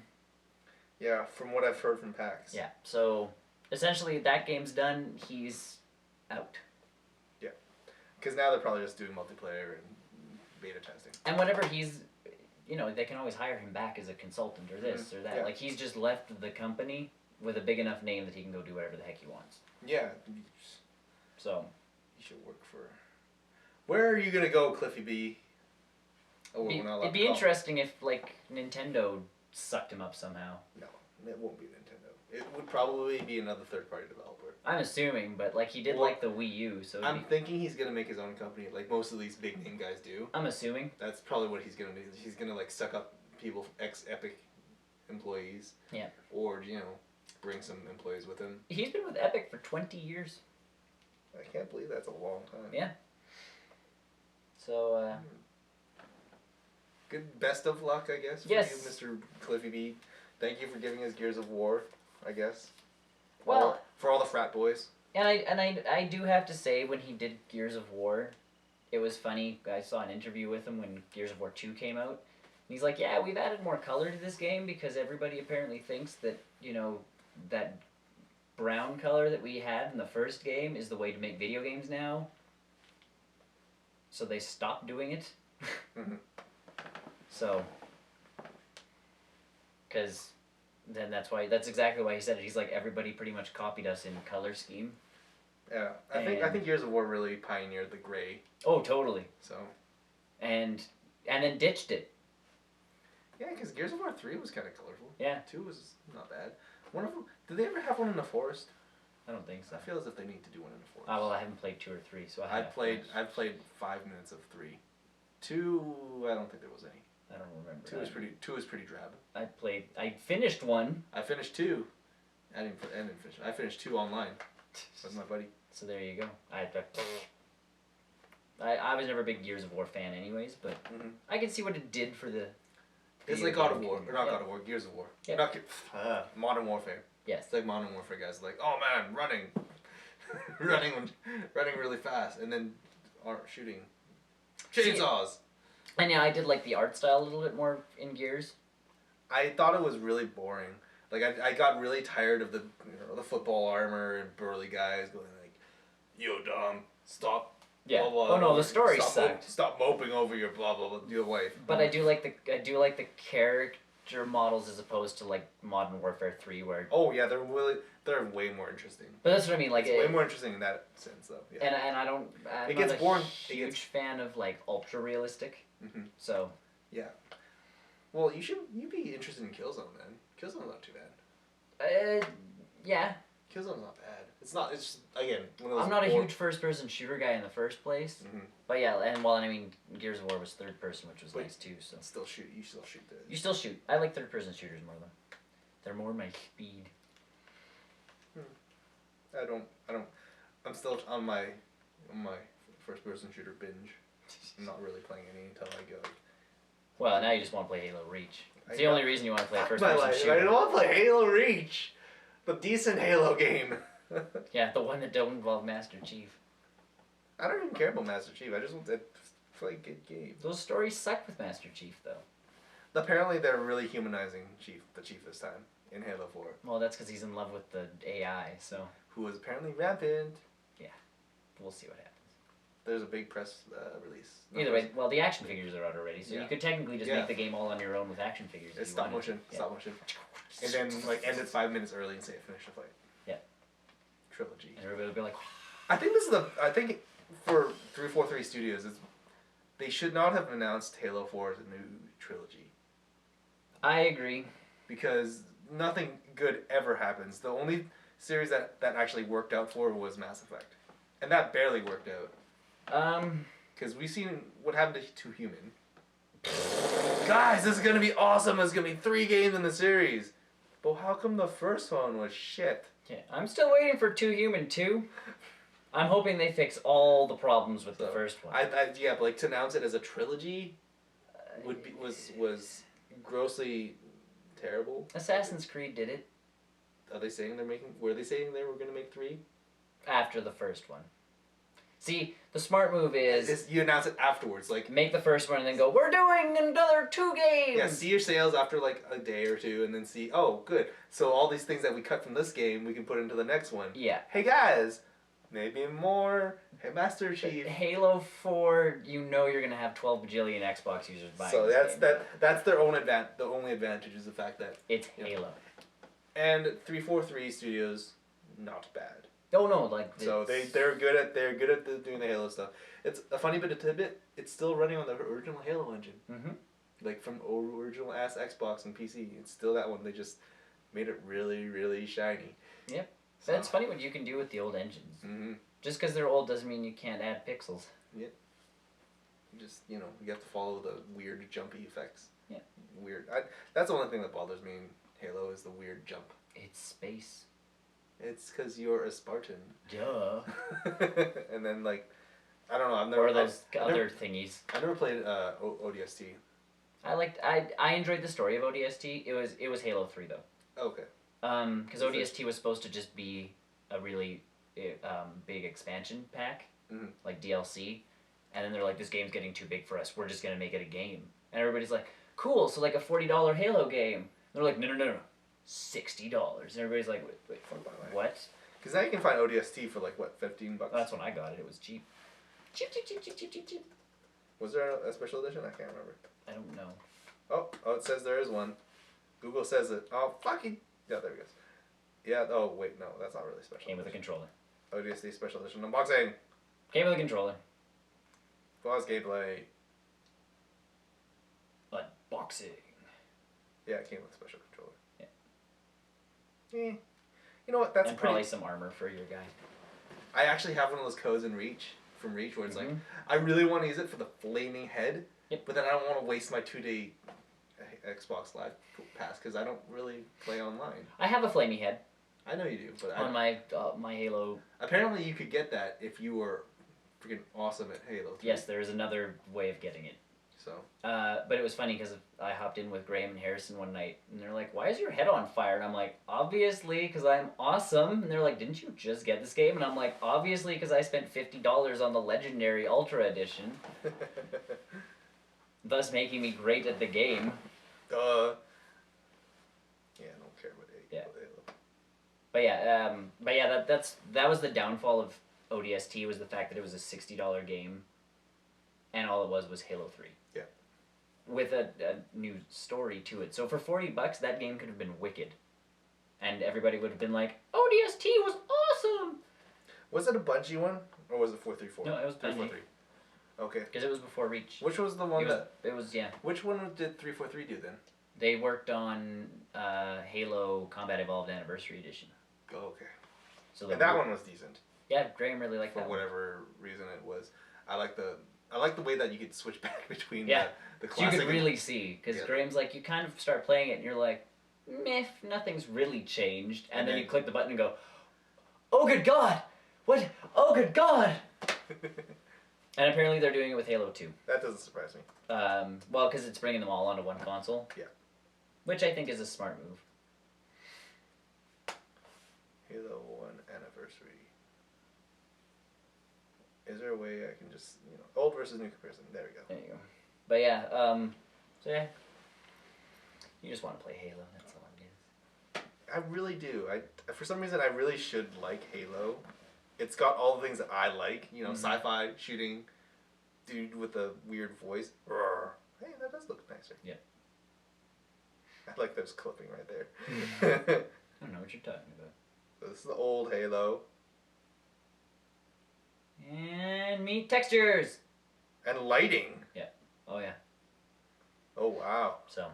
Yeah, from what I've heard from PAX. Yeah, so essentially that game's done, he's out. Yeah, because now they're probably just doing multiplayer and beta testing. And whatever he's, they can always hire him back as a consultant or this or that. Yeah. Like, he's just left the company with a big enough name that he can go do whatever the heck he wants. Yeah. So. You should work for... Where are you going to go, Cliffy B? Oh, it'd be interesting if, Nintendo sucked him up somehow. No, it won't be Nintendo. It would probably be another third-party developer. I'm assuming, but, he did the Wii U, so... I'm thinking he's going to make his own company, like most of these big-name guys do. I'm assuming. That's probably what he's going to do. He's going to, suck up people, ex-Epic employees. Yeah. Or, bring some employees with him. He's been with Epic for 20 years. I can't believe that's a long time. Yeah. So, Good, best of luck, I guess, for you, Mr. Cliffy B. Thank you for giving us Gears of War, I guess. Well, for all the frat boys. And I do have to say, when he did Gears of War, it was funny. I saw an interview with him when Gears of War 2 came out. And he's like, yeah, we've added more color to this game because everybody apparently thinks that, that brown color that we had in the first game is the way to make video games now. So they stopped doing it. So, because then that's exactly why he said it. He's like, everybody pretty much copied us in color scheme. Yeah, I think Gears of War really pioneered the gray. Oh, totally. So. And then ditched it. Yeah, because Gears of War 3 was kind of colorful. Yeah. 2 was not bad. One of them, did they ever have one in the forest? I don't think so. I feel as if they need to do one in the forest. Well, I haven't played 2 or 3, so I've played 5 minutes of 3. 2, I don't think there was any. I don't remember. 2 was pretty drab. I finished 1. I finished 2. I didn't finish. I finished 2 online with my buddy. So there you go. I was never a big Gears of War fan, anyways, but I can see what it did for the. It's like God of War, or not God of War, Gears of War. Yeah. Not Modern Warfare. Yes. It's like Modern Warfare guys like, oh man, running, running really fast, and then shooting chainsaws. And yeah, I did like the art style a little bit more in Gears. I thought it was really boring. Like I got really tired of the football armor and burly guys going like, "Yo, Dom, stop." Yeah. Blah, blah, oh no, the story sucked. Stop moping over your blah blah blah your wife. But I do like the character models as opposed to like Modern Warfare 3 where... Oh yeah, they're way more interesting. But that's what I mean, like... It's way more interesting in that sense though. Yeah. And I'm not a huge fan of like ultra realistic. Mm-hmm. So... Yeah. Well, you'd be interested in Killzone then. Killzone's not too bad. Yeah. Killzone's not bad. It's not. It's just, again, one of those. I'm not a huge first-person shooter guy in the first place. Mm-hmm. But yeah, and well, I mean, Gears of War was third-person, which was nice too. So. You still shoot You still shoot. I like third-person shooters more though. They're more my speed. I don't. I'm still on my first-person shooter binge. I'm not really playing any until I go. Well, now you just want to play Halo Reach. It's the only reason you want to play a first-person shooter. I don't want to play Halo Reach. The decent Halo game. Yeah, the one that don't involve Master Chief. I don't even care about Master Chief. I just want to play a good game. Those stories suck with Master Chief, though. Apparently, they're really humanizing the Chief this time in Halo 4. Well, that's because he's in love with the AI, so... Who is apparently rampant. Yeah. We'll see what happens. There's a big press release. Either way, well, the action figures are out already, so you could technically just make the game all on your own with action figures. It's stop motion. And then, end it 5 minutes early and say, finish the fight. Yeah. Trilogy. And everybody will be like... I think for 343 Studios, they should not have announced Halo 4 as a new trilogy. I agree. Because nothing good ever happens. The only series that actually worked out for was Mass Effect. And that barely worked out. Because we've seen what happened to Human. Guys, this is going to be awesome. There's going to be 3 games in the series. But how come the first one was shit? Yeah, I'm still waiting for 2 Human 2. I'm hoping they fix all the problems with the first one. Yeah, but like to announce it as a trilogy was grossly terrible. Assassin's Creed did it. Were they saying they were going to make 3? After the first one. See, the smart move is... You announce it afterwards. Like make the first one and then go, we're doing another 2 games! Yeah, see your sales after like a day or 2 and then see, oh, good. So all these things that we cut from this game, we can put into the next one. Yeah. Hey guys, maybe more. Hey, Master Chief. Halo 4, you know you're going to have 12 bajillion Xbox users buying so this game. that's their own the only advantage is the fact that... It's Halo. And 343 Studios, not bad. Oh no, like so they're good at doing the Halo stuff. It's a funny bit of tidbit. It's still running on the original Halo engine, like from original ass Xbox and PC. It's still that one. They just made it really, really shiny. Yeah, so. That's funny what you can do with the old engines. Just because they're old doesn't mean you can't add pixels. Yeah. Just you have to follow the weird jumpy effects. Yeah. Weird. That's the only thing that bothers me in Halo is the weird jump. It's space. It's because you're a Spartan. Duh. And then, like, I don't know. I've never... Or those other thingies. I never played ODST. I enjoyed the story of ODST. It was Halo 3, though. Okay. Because ODST was supposed to just be a really big expansion pack, like DLC. And then they're like, this game's getting too big for us. We're just going to make it a game. And everybody's like, cool, so like a $40 Halo game. And they're like, no. $60. And everybody's like, wait, what? Because now you can find ODST for like, what, $15? That's when I got it. It was cheap. Cheap. Was there a special edition? I can't remember. I don't know. Oh, it says there is one. Google says it. Oh, fucking... Yeah, there it goes. Yeah, oh, wait, no, that's not really special. Came with a controller. ODST special edition unboxing. Came with a controller. Pause gameplay. Unboxing. Yeah, it came with a special controller. Yeah. You know what? That's and probably some armor for your guy. I actually have one of those codes in Reach, where it's like, I really want to use it for the flaming head, but then I don't want to waste my 2-day Xbox Live Pass, because I don't really play online. I have a flaming head. I know you do, but on my Halo... Apparently you could get that if you were freaking awesome at Halo 3. Yes, there is another way of getting it. So. But it was funny because I hopped in with Graham and Harrison one night, and they're like, why is your head on fire? And I'm like, obviously, because I'm awesome. And they're like, didn't you just get this game? And I'm like, obviously, because I spent $50 on the Legendary Ultra Edition. Thus making me great at the game. Yeah, I don't care about Halo. But yeah, that was the downfall of ODST, was the fact that it was a $60 game, and all it was Halo 3. Yeah. with a new story to it. So for $40, that game could have been wicked. And everybody would have been like, ODST was awesome! Was it a Bungie one? Or was it 434? No, it was Bungie. 343. Okay. Because it was before Reach. Which was the one It was, yeah. Which one did 343 do then? They worked on Halo Combat Evolved Anniversary Edition. Oh, okay. So and that one was decent. Yeah, Graham really liked that one. For whatever reason it was. I like the way that you could switch back between the classic. So you could really see, because Graham's like, you kind of start playing it and you're like, meh, nothing's really changed. And then you click the button and go, oh good god! What? Oh good god! And apparently they're doing it with Halo 2. That doesn't surprise me. Well, because it's bringing them all onto one console. Yeah. Which I think is a smart move. Halo 1 Anniversary. Is there a way I can just, old versus new comparison? There we go. There you go. But yeah, so yeah. You just want to play Halo, that's all it is. I really do. For some reason, I really should like Halo. It's got all the things that I like, sci-fi, shooting, dude with a weird voice. Hey, that does look nicer. Yeah. I like those clipping right there. I don't know what you're talking about. So this is the old Halo. And meet textures. And lighting. Yeah. Oh yeah. Oh wow. So.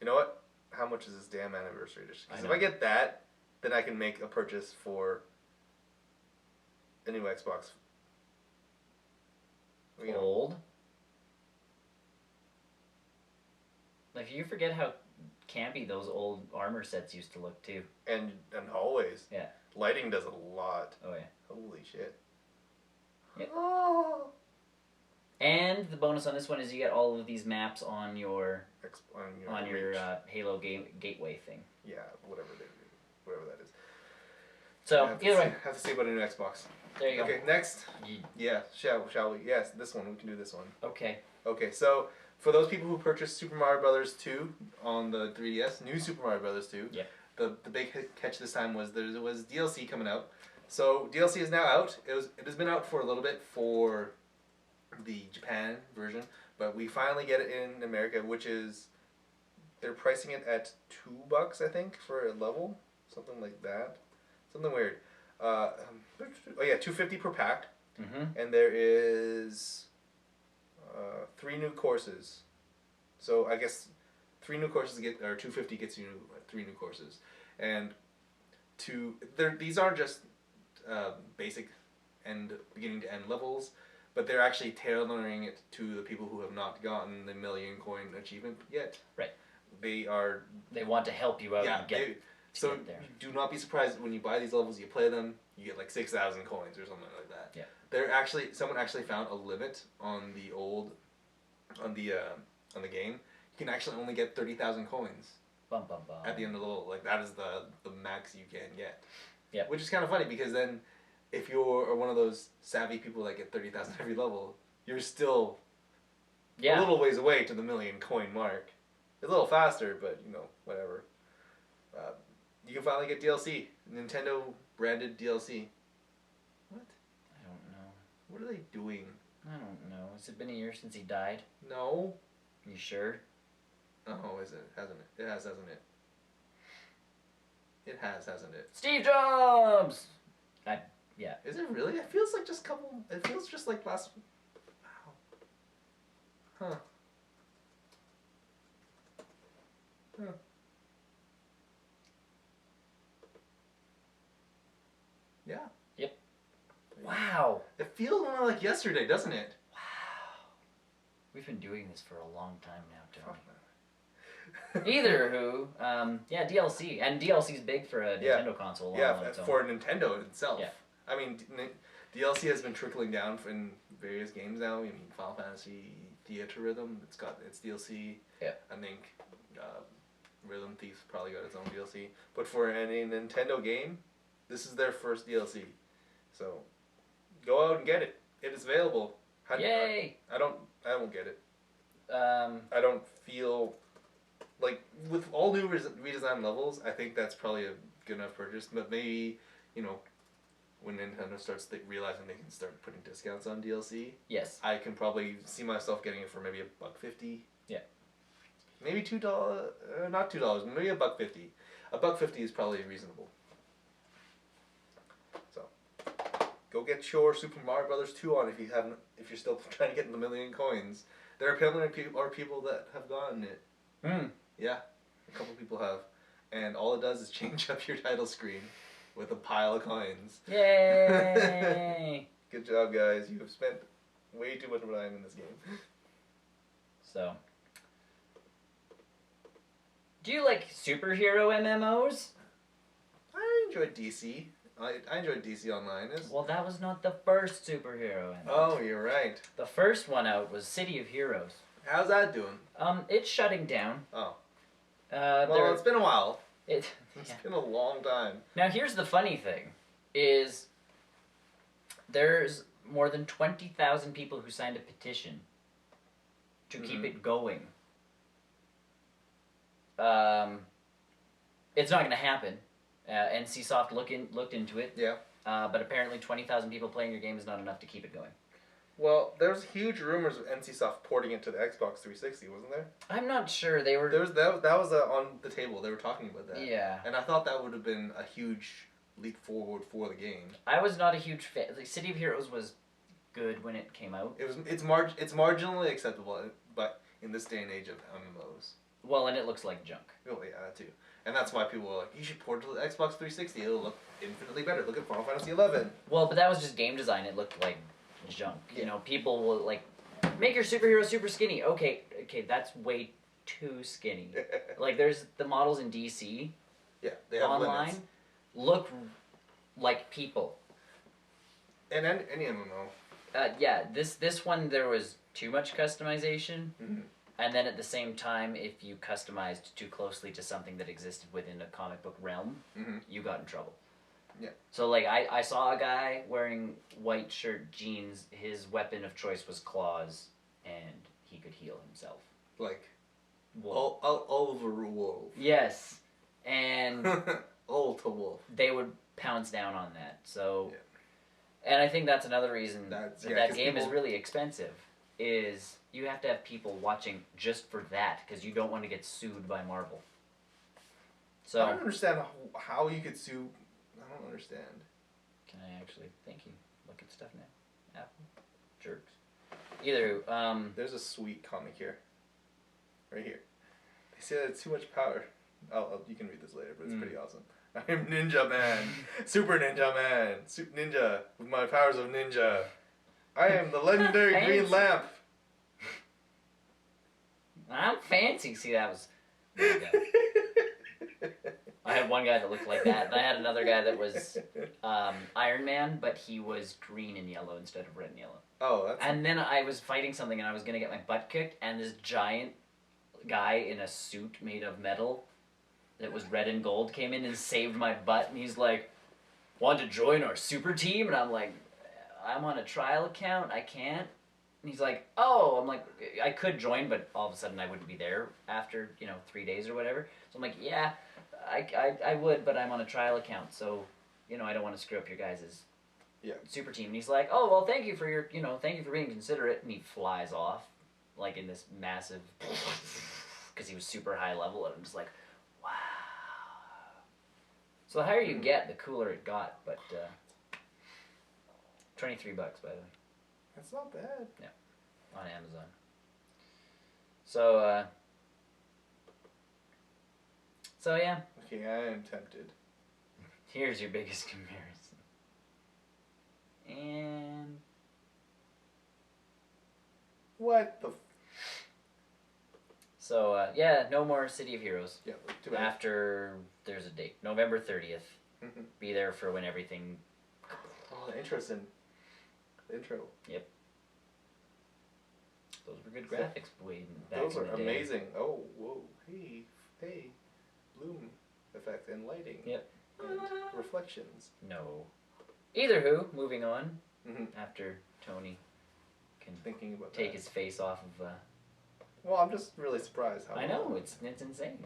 You know what? How much is this damn anniversary edition? Because if I get that, then I can make a purchase for a new Xbox. Old. Like you forget how campy those old armor sets used to look too. And always. Yeah. Lighting does a lot. Oh yeah. Holy shit. Yep. Oh. And the bonus on this one is you get all of these maps on your Halo game gateway thing. Yeah, whatever that is. So either way, have to see about a new Xbox. There you go. Okay, next. Yeah, shall we? Yes, this one. We can do this one. Okay. Okay, so for those people who purchased Super Mario Brothers 2 on the 3DS, new Super Mario Brothers 2. Yeah. The big catch this time was there was DLC coming out. So DLC is now out. It has been out for a little bit for the Japan version, but we finally get it in America, which is they're pricing it at $2, I think, for a level, something like that, something weird. Oh yeah, $2.50 per pack, and there is 3 new courses. So I guess 3 new courses or $2.50 gets you 3 new courses, and these aren't just basic and beginning to end levels, but they're actually tailoring it to the people who have not gotten the million coin achievement yet. Right. They want to help you out and get so there. Do not be surprised when you buy these levels, you play them, you get like 6,000 coins or something like that. Yeah. Someone actually found a limit on the game. You can actually only get 30,000 coins. Bum, bum, bum. At the end of the level. Like that is the max you can get. Yeah. Which is kind of funny because then if you're one of those savvy people that get 30,000 every level, you're still a little ways away to the million coin mark. It's a little faster, but whatever. You can finally get DLC. Nintendo branded DLC. What? I don't know. What are they doing? I don't know. Has it been a year since he died? No. You sure? Oh, is it? Hasn't it? It has, hasn't it? It has, hasn't it? Steve Jobs! Yeah. Is it really? It feels like just it feels just like last... Wow. Huh. Huh. Yeah. Yep. Wow. It feels more like yesterday, doesn't it? Wow. We've been doing this for a long time now, Tony. Either who, DLC. And DLC's big for a Nintendo console. For Nintendo itself. Yeah. I mean, DLC has been trickling down in various games now. I mean, Final Fantasy Theater Rhythm, it's got its DLC. Yeah. I think Rhythm Thief probably got its own DLC. But for any Nintendo game, this is their first DLC. So, go out and get it. It is available. Yay! I won't get it. I don't feel like with all new redesigned levels, I think that's probably a good enough purchase. But maybe, when Nintendo starts realizing they can start putting discounts on DLC, yes, I can probably see myself getting it for maybe $1.50 Yeah. Maybe $2, not $2, maybe $1.50. $1.50 is probably reasonable. So, go get your Super Mario Brothers 2 on if you're still trying to get in the million coins. There are people that have gotten it. Yeah, a couple people have, and all it does is change up your title screen with a pile of coins. Yay! Good job, guys. You have spent way too much time in this game. So, do you like superhero MMOs? I enjoyed DC. I enjoyed DC Online. Well, that was not the first superhero MMO. Oh, you're right. The first one out was City of Heroes. How's that doing? It's shutting down. Oh. Well, it's been a while. It's been a long time. Now, here's the funny thing, is there's more than 20,000 people who signed a petition to keep it going. It's not going to happen. NCSoft looked into it. Yeah. But apparently 20,000 people playing your game is not enough to keep it going. Well, there's huge rumors of NCSoft porting it to the Xbox 360, wasn't there? I'm not sure. That was on the table. They were talking about that. Yeah. And I thought that would have been a huge leap forward for the game. I was not a huge fan. Like, City of Heroes was good when it came out. It's marginally acceptable, but in this day and age of MMOs. Well, and it looks like junk. Oh yeah, that too. And that's why people were like, you should port it to the Xbox 360. It'll look infinitely better. Look at Final Fantasy 11. Well, but that was just game design. It looked like junk. Yeah. You know, people will like make your superhero super skinny. Okay, that's way too skinny. Like there's the models in DC. Yeah, they have online limits. Look like people. And any MMO. Yeah, this one there was too much customization. And then at the same time, if you customized too closely to something that existed within a comic book realm, you got in trouble. Yeah. So, like, I saw a guy wearing white shirt, jeans, his weapon of choice was claws, and he could heal himself. Like, Oliver Wolf. Yes. And Ulta Wolf. They would pounce down on that. So, and I think that's another reason that game is really expensive, is you have to have people watching just for that, because you don't want to get sued by Marvel. So I don't understand how you could sue. I don't understand. Can I actually? Thank you. Look at stuff now. Apple. Jerks. Either. There's a sweet comic here. Right here. They say that it's too much power. You can read this later, but it's pretty awesome. I am Ninja Man. Super Ninja Man. Super Ninja. With my powers of ninja. I am the legendary green lamp. I'm fancy. See, that was... I had one guy that looked like that, and I had another guy that was Iron Man, but he was green and yellow instead of red and yellow. Oh, that's... And then I was fighting something, and I was going to get my butt kicked, and this giant guy in a suit made of metal that was red and gold came in and saved my butt, and he's like, want to join our super team? And I'm like, I'm on a trial account, I can't. And he's like, oh, I'm like, I could join, but all of a sudden I wouldn't be there after, 3 days or whatever. So I'm like, yeah, I would, but I'm on a trial account, so, I don't want to screw up your guys' super team. And he's like, oh, well, thank you for being considerate. And he flies off, like in this massive, because he was super high level, and I'm just like, wow. So the higher you get, the cooler it got, but $23, by the way. That's not bad. Yeah, on Amazon. So, yeah. Okay, I am tempted. Here's your biggest comparison. And... What the... So, yeah, no more City of Heroes. Yeah, too bad. After there's a date. November 30th. Be there for when everything... Oh, interesting. Intro. Yep. Those were good graphics way back Those in the are day. amazing. Oh, whoa, hey, bloom effect and lighting. Yep. And reflections. No. Either who, moving on. After Tony can take his face off of. Well, I'm just really surprised how. I know it's insane.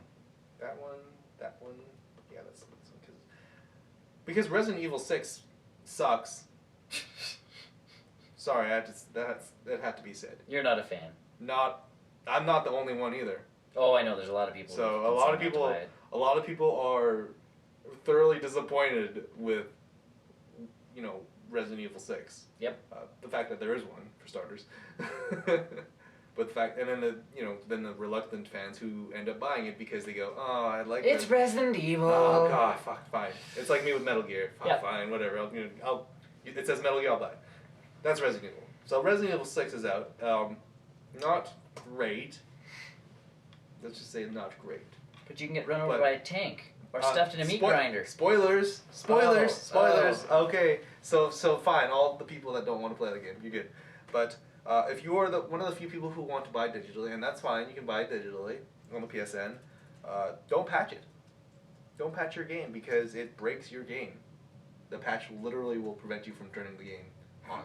That one. Yeah, that's one because Resident Evil 6 sucks. Sorry, that had to be said. You're not a fan. Not I'm not the only one either. Oh, I know. There's a lot of people. So a lot of people are thoroughly disappointed with, Resident Evil 6. Yep. The fact that there is one, for starters. But the fact, and then the reluctant fans who end up buying it because they go, oh, I like it's Resident Evil. Oh god, fuck, fine. It's like me with Metal Gear. Yep. Fine, whatever. It says Metal Gear, I'll buy it. That's Resident Evil. So Resident Evil 6 is out. Not great. Let's just say not great. But you can get run over by a tank or stuffed in a meat grinder. Spoilers. Okay, so fine. All the people that don't want to play the game, you're good. But if you are one of the few people who want to buy digitally, and that's fine, you can buy it digitally on the PSN. Don't patch it. Don't patch your game because it breaks your game. The patch literally will prevent you from turning the game on.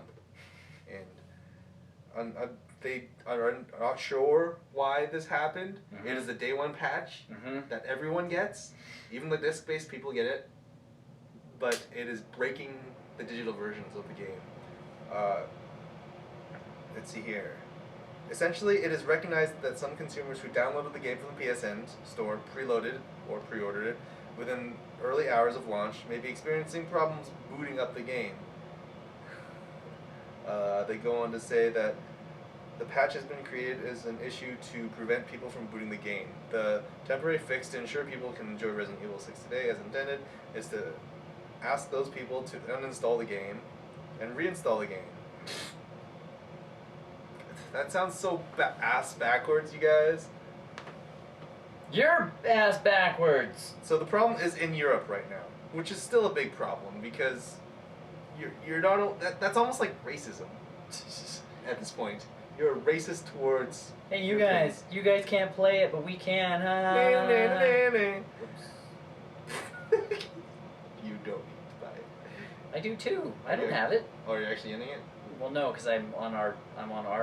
And they are not sure why this happened. Mm-hmm. It is a day one patch that everyone gets. Even the disc-based people get it. But it is breaking the digital versions of the game. Let's see here. Essentially, it is recognized that some consumers who downloaded the game from the PSN store, preloaded or pre-ordered it, within early hours of launch, may be experiencing problems booting up the game. They go on to say that the patch has been created as an issue to prevent people from booting the game. The temporary fix to ensure people can enjoy Resident Evil 6 today as intended is to ask those people to uninstall the game and reinstall the game. That sounds so ass backwards, you guys. You're ass backwards. So the problem is in Europe right now, which is still a big problem because you're not. That's almost like racism at this point. You're racist towards. Hey, you guys can't play it, but we can, huh? You don't need to buy it. I do too. I don't have it. Oh, you're actually getting it? Well, no, because I'm on our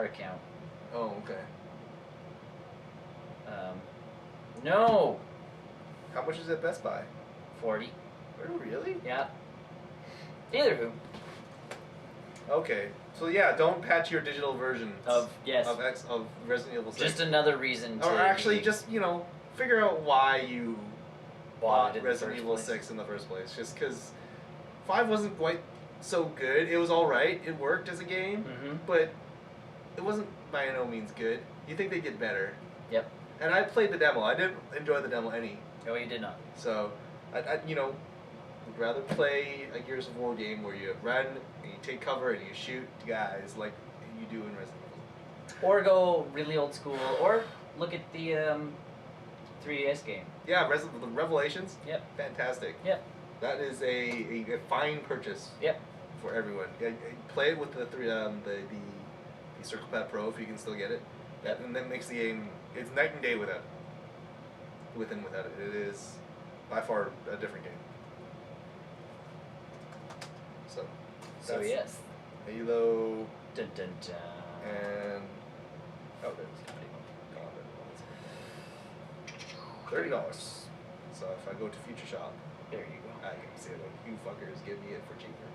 account. Oh, okay. No. How much is it at Best Buy? 40. Oh, really? Yeah. Either who. Okay, so yeah, don't patch your digital versions of Resident Evil 6. Just another reason to. Or actually, just figure out why you bought Resident Evil 6 in the first place. Just because 5 wasn't quite so good. It was all right. It worked as a game, but it wasn't by no means good. You think they get better? Yep. And I played the demo. I didn't enjoy the demo any. Oh, you did not. So, I would rather play a Gears of War game where you run and you take cover and you shoot guys like you do in Resident Evil. Or go really old school, or look at the 3DS game. Yeah, the Revelations. Yep. Fantastic. Yep. That is a fine purchase. Yep. For everyone. Play it with the Circle Pad Pro if you can still get it. Yep. And that makes the game, it's night and day without it. With and without it. It is by far a different game. So yes. Halo. Dun, dun, dun. And $30. So if I go to Future Shop, there you go. I can say like, you fuckers give me it for cheaper.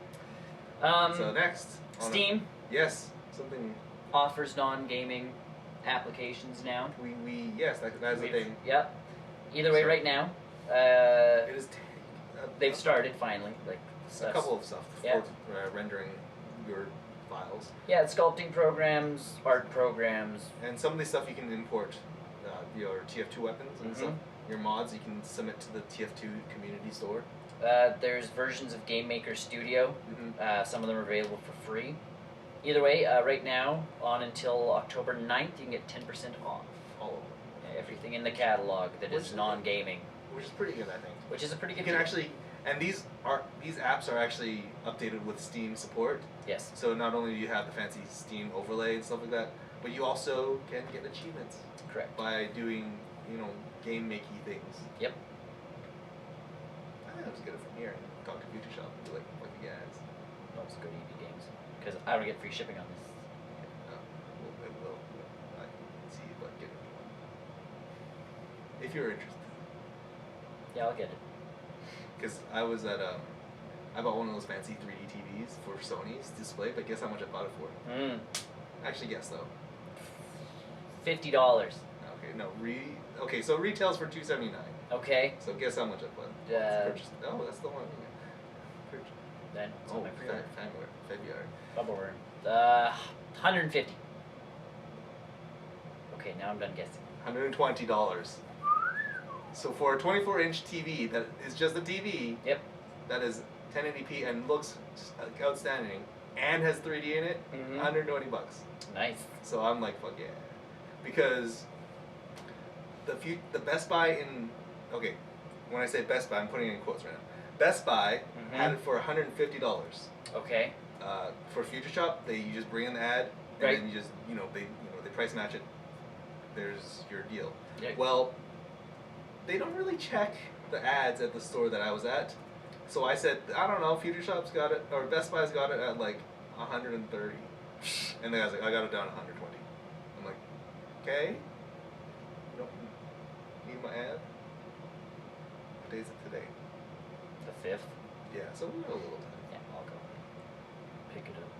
So next, Steam. Yes, something offers non-gaming applications now. Yes, that's the thing. Yep. Either way, right now. It is. They've started finally, like a couple of stuff for rendering your files. Yeah, sculpting programs, art programs, and some of the stuff you can import your TF2 weapons and stuff. Your mods you can submit to the TF2 community store. There's versions of Game Maker Studio. Some of them are available for free. Either way, right now, on until October 9th, you can get 10% off all of them. Everything in the catalog that is non-gaming. Which is pretty good, I think. Which is a pretty good deal. You can actually, and these apps are actually updated with Steam support. Yes. So not only do you have the fancy Steam overlay and stuff like that, but you also can get achievements. Correct. By doing, game-makey things. Yep. I think I'll just get it from here and talk to Future Shop and be like, fuck you guys. Let's go to EB Games. Because I don't get free shipping on this. It will. I can see if I can get it. If you're interested. Yeah, I'll get it. Because I was at, I bought one of those fancy 3D TVs for Sony's display, but guess how much I bought it for? Actually, guess though. $50. Okay, no, okay, so retails for $279. Okay. So guess how much I put? Oh, that's the one. Then it's on my pre-order. February. Bubble worm. 150. Okay, now I'm done guessing. $120. So for a 24-inch TV that is just a TV. Yep. That is 1080p and looks outstanding and has 3D in it. $120. Nice. So I'm like, fuck yeah, because the Best Buy in when I say Best Buy, I'm putting it in quotes right now. Best Buy had it for $150. Okay. For Future Shop, you just bring in the ad and then you just they price match it. There's your deal. Yeah. Well, they don't really check the ads at the store that I was at, so I said, I don't know, Future Shop's got it or Best Buy's got it at like 130, and the guy's like, I got it down to 120. I'm like, okay, you don't need my ad. What day is it today? The 5th. Yeah, so we got a little time. Yeah, I'll go pick it up.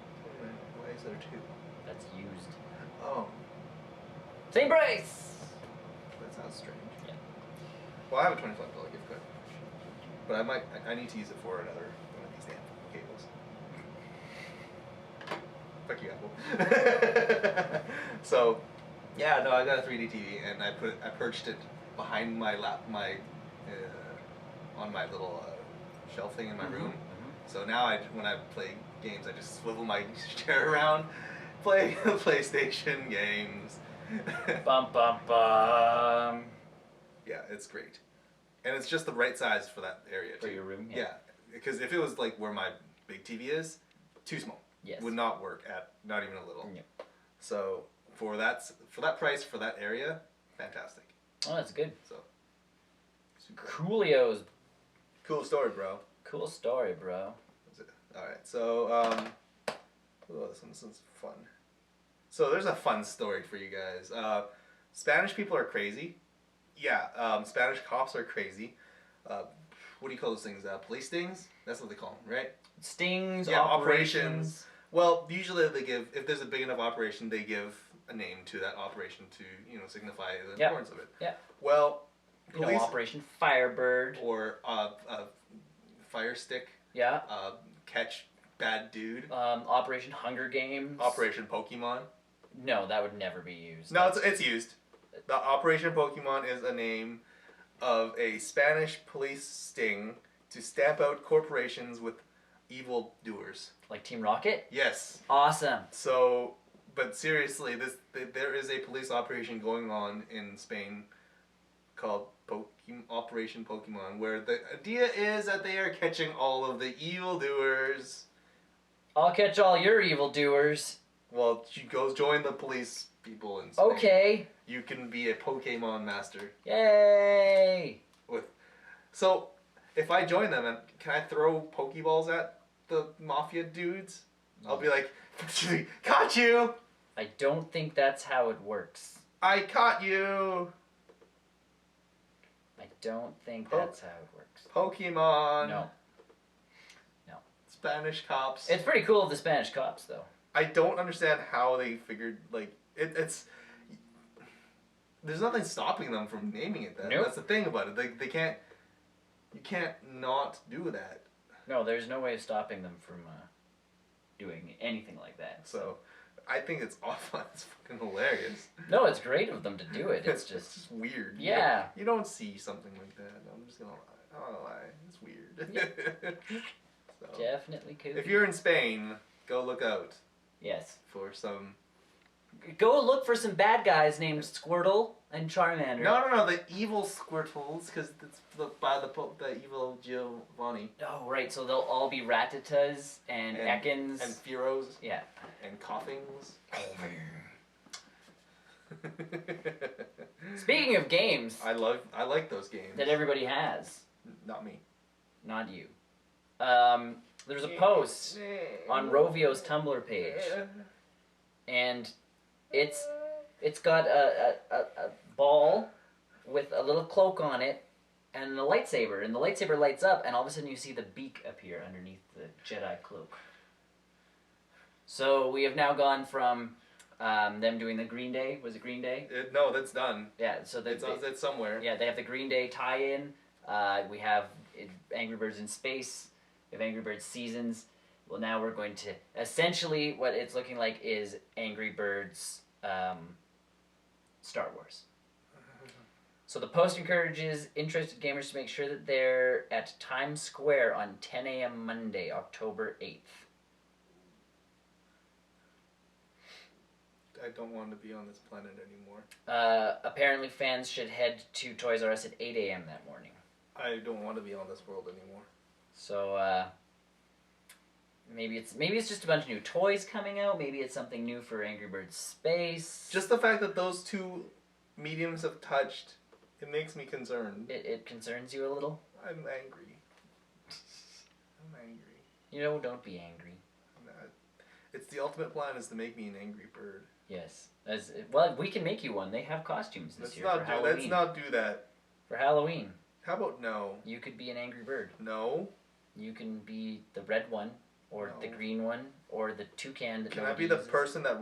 Why is there 2? That's used. Oh. Same price! That sounds strange. Yeah. Well, I have a $25 gift card. But I need to use it for another one of these damn cables. Fuck you, Apple. So, yeah, no, I got a 3D TV and I perched it behind my on my little shelf thing in my room. So now when I play games, I just swivel my chair around, play PlayStation games. Bum bum bum. Yeah, it's great, and it's just the right size for that area for your room. Yeah, because if it was like where my big TV is, too small. Yes. Would not work not even a little. Yeah. So for that price for that area, fantastic. Oh, that's good. So. Coolio's. Cool story, bro. Cool story, bro. All right, so this one's fun. So there's a fun story for you guys. Spanish people are crazy. Yeah, Spanish cops are crazy. What do you call those things? Police stings? That's what they call them, right? Stings, yeah, operations. Well, usually they give, if there's a big enough operation, they give a name to that operation to, signify the importance of it. Yeah. Well, police, Operation Firebird. Or Fire Stick. Yeah. Catch Bad Dude. Operation Hunger Games. Operation Pokemon. No, that would never be used. No, it's used. The Operation Pokemon is a name of a Spanish police sting to stamp out corporations with evil doers. Like Team Rocket? Yes. Awesome. So, but seriously, there is a police operation going on in Spain called Operation Pokemon, where the idea is that they are catching all of the evildoers. I'll catch all your evildoers. Well, you go join the police people in Spain. Okay. You can be a Pokemon master. Yay! So, if I join them, can I throw Pokeballs at the mafia dudes? I'll be like, caught you! I don't think that's how it works. I caught you! I don't think that's how it works. Pokemon! No. Spanish cops. It's pretty cool of the Spanish cops, though. I don't understand how they figured, it's... There's nothing stopping them from naming it that. Nope. That's the thing about it. They can't... You can't not do that. No, there's no way of stopping them from doing anything like that. So, I think it's awful. It's fucking hilarious. No, it's great of them to do it. It's just weird. Yeah. You don't see something like that. I'm just gonna lie. I'm not gonna lie. It's weird. Yeah. So, definitely cool. if you're in Spain, go look out. Yes. For some... Go look for some bad guys named Squirtle and Charmander. No, the evil Squirtles, because it's by the evil Giovanni. Oh, right, so they'll all be Ratatas and Ekans. And Fearos. Yeah. And Coughings. Speaking of games. I like those games. That everybody has. Not me. Not you. There's a post on Rovio's Tumblr page. And it's got a ball with a little cloak on it and a lightsaber, and the lightsaber lights up, and all of a sudden you see the beak appear underneath the Jedi cloak. So we have now gone from Them doing the Green Day. Was it Green Day? No, that's done. Yeah, so it's somewhere. Yeah, they have the Green Day tie-in. We have Angry Birds in Space. We have Angry Birds Seasons. Well, now we're going to... Essentially, what it's looking like is Angry Birds Star Wars. So the post encourages interested gamers to make sure that they're at Times Square on 10 a.m. Monday, October 8th. I don't want to be on this planet anymore. Apparently fans should head to Toys R Us at 8 a.m. that morning. I don't want to be on this world anymore. So, maybe it's just a bunch of new toys coming out. Maybe it's something new for Angry Birds Space. Just the fact that those two mediums have touched, it makes me concerned. It concerns you a little? I'm angry. I'm angry. You know, don't be angry. It's the ultimate plan is to make me an angry bird. Yes. Well, we can make you one. They have costumes this year for Halloween. Let's not do that. For Halloween. How about no? You could be an angry bird. No. You can be the red one, or the green one, or the toucan that Can I be the person that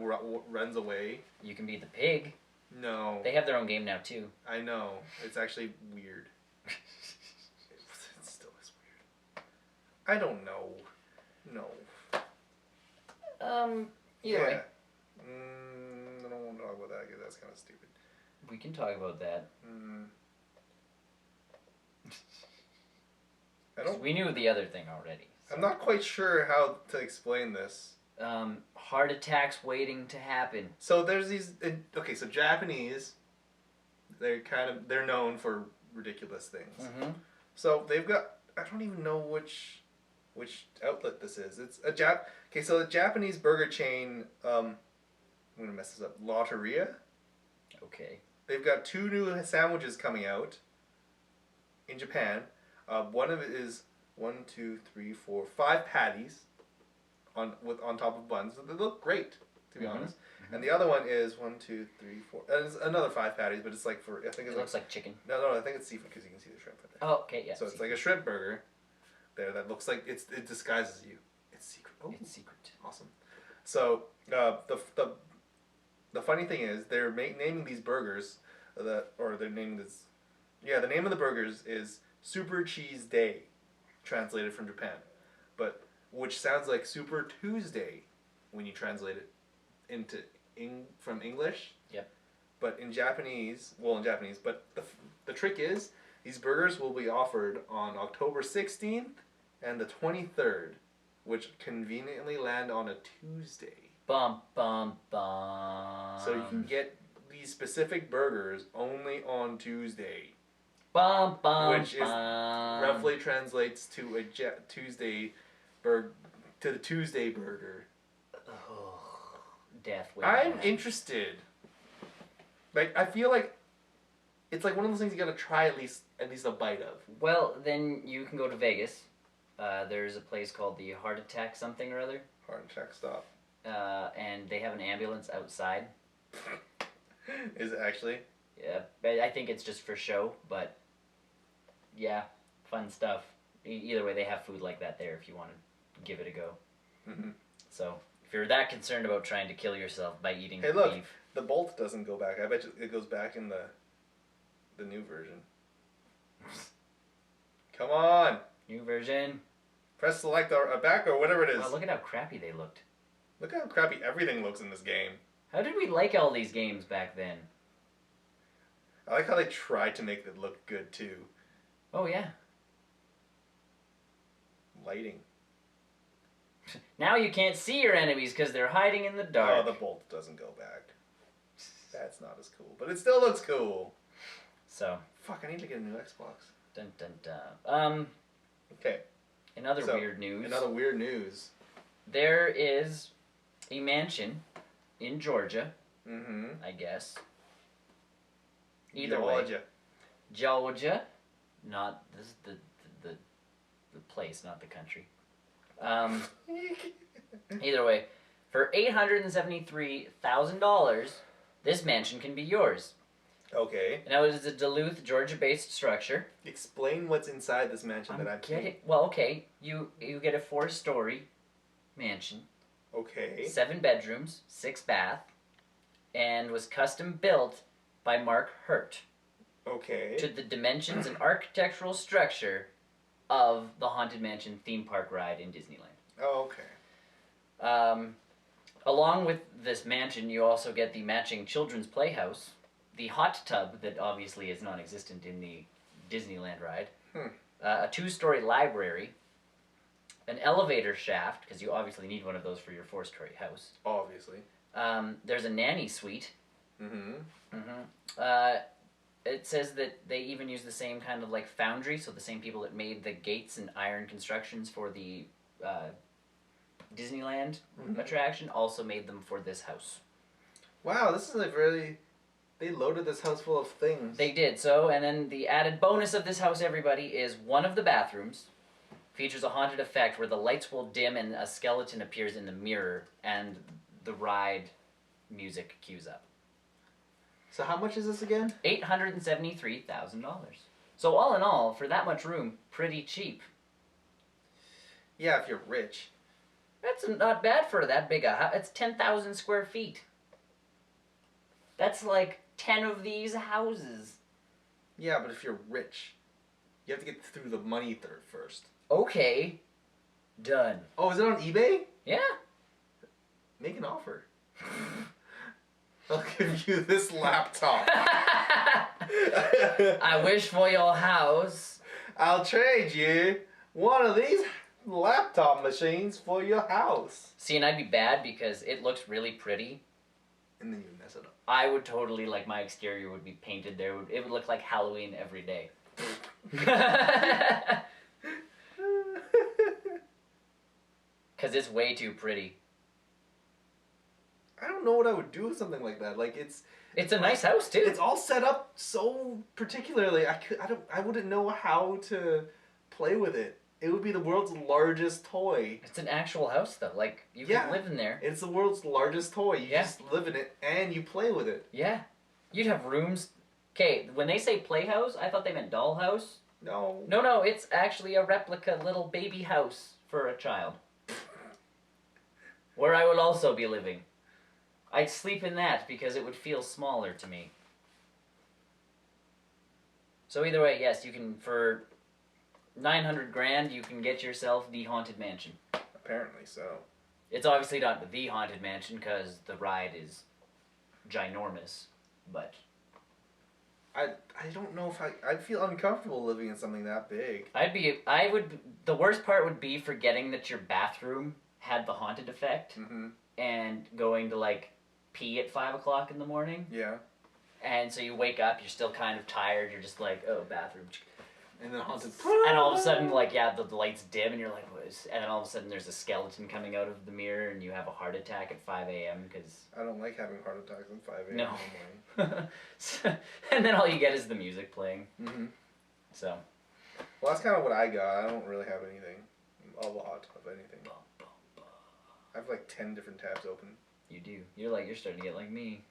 runs away? You can be the pig. No. They have their own game now, too. I know. It's actually weird. It still is weird. I don't know. No. Either way. I don't want to talk about that because that's kind of stupid. We can talk about that. We knew the other thing already. So. I'm not quite sure how to explain this. Heart attacks waiting to happen. So there's these... Okay, so Japanese, they're known for ridiculous things. Mm-hmm. So they've got... I don't even know which outlet this is. It's a Okay, so the Japanese burger chain, I'm going to mess this up, Lotteria. Okay. They've got 2 new sandwiches coming out in Japan. One of it is 5 patties on top of buns. They look great, to be honest. Mm-hmm. And the other one is 4. It's another 5 patties, but it's like I think it looks like chicken. No, I think it's seafood because you can see the shrimp right there. Oh, okay, yeah. So it's like a shrimp burger there that looks like it disguises you. It's secret. Oh, it's secret. Awesome. So the funny thing is they're naming these burgers the name of the burgers is Super Cheese Day, translated from Japan, but which sounds like Super Tuesday when you translate it from English. Yep. But in Japanese, but the trick is these burgers will be offered on October 16th and the 23rd, which conveniently land on a Tuesday. Bum, bum, bum. So you can get these specific burgers only on Tuesday. Bum, bum, which is roughly translates to a Tuesday to the Tuesday burger. Oh, death. I'm interested. Like, I feel like it's like one of those things you gotta try at least a bite of. Well, then you can go to Vegas. There's a place called the Heart Attack something or other. Heart Attack Stop. And they have an ambulance outside. Is it actually? Yeah, I think it's just for show, but yeah, fun stuff. Either way, they have food like that there if you want to give it a go. Mm-hmm. So, if you're that concerned about trying to kill yourself by eating hey, look, beef... the bolt doesn't go back. I bet you it goes back in the new version. Come on! New version. Press select or back or whatever it is. Wow, look at how crappy they looked. Look how crappy everything looks in this game. How did we like all these games back then? I like how they tried to make it look good too. Oh yeah. Lighting. Now you can't see your enemies because they're hiding in the dark. Oh, the bolt doesn't go back. That's not as cool, but it still looks cool. So. Fuck, I need to get a new Xbox. Dun dun dun. Okay. Another weird news. There is a mansion in Georgia. Mm-hmm. I guess. Either way. Georgia. Not this is the place, not the country. Either way, for $873,000, this mansion can be yours. Okay. Now it is a Duluth, Georgia-based structure. Explain what's inside this mansion that I'm getting. Well, okay, you get a 4-story mansion. Okay. 7 bedrooms, 6 bath. and was custom built by Mark Hurt. Okay. To the dimensions and architectural structure of the Haunted Mansion theme park ride in Disneyland. Oh, okay. Along with this mansion, you also get the matching children's playhouse, the hot tub that obviously is non-existent in the Disneyland ride, a 2-story library, an elevator shaft, because you obviously need one of those for your 4-story house. Obviously. There's a nanny suite. It says that they even use the same kind of like foundry, so the same people that made the gates and iron constructions for the Disneyland attraction also made them for this house. Wow, this is like really... They loaded this house full of things. They did, so, and then the added bonus of this house, everybody, is one of the bathrooms features a haunted effect where the lights will dim and a skeleton appears in the mirror and the ride music cues up. So how much is this again? $873,000. So all in all, for that much room, pretty cheap. Yeah, if you're rich. That's not bad for that big a house. It's 10,000 square feet. That's like 10 of these houses. Yeah, but if you're rich, you have to get through the money first. Okay. Done. Oh, is it on eBay? Yeah. Make an offer. I'll give you this laptop. I wish for your house. I'll trade you one of these laptop machines for your house. See, and I'd be bad because it looks really pretty. And then you mess it up. I would totally, like, my exterior would be painted there. It would look like Halloween every day. Because it's way too pretty. I don't know what I would do with something like that. Like, it's a nice house, too. It's all set up so particularly. I wouldn't know how to play with it. It would be the world's largest toy. It's an actual house, though. Like, you can live in there. It's the world's largest toy. You just live in it, and you play with it. Yeah. You'd have rooms. Okay, when they say playhouse, I thought they meant dollhouse. No. No, it's actually a replica little baby house for a child. Where I will also be living. I'd sleep in that because it would feel smaller to me. So either way, yes, you can, for $900,000, you can get yourself the Haunted Mansion. Apparently so. It's obviously not the Haunted Mansion because the ride is ginormous, but I don't know if I'd feel uncomfortable living in something that big. The worst part would be forgetting that your bathroom had the haunted effect and going to like pee at 5 o'clock in the morning. Yeah. And so you wake up, you're still kind of tired, you're just like, oh, bathroom. And then haunted. And all of a sudden, like, the lights dim, and you're like, what is... And then all of a sudden, there's a skeleton coming out of the mirror, and you have a heart attack at 5 a.m. because... I don't like having heart attacks at 5 a.m. No. in the morning. And then all you get is the music playing. So. Well, that's kind of what I got. I don't really have anything. A lot of anything. I have like 10 different tabs open. You do. You're starting to get like me.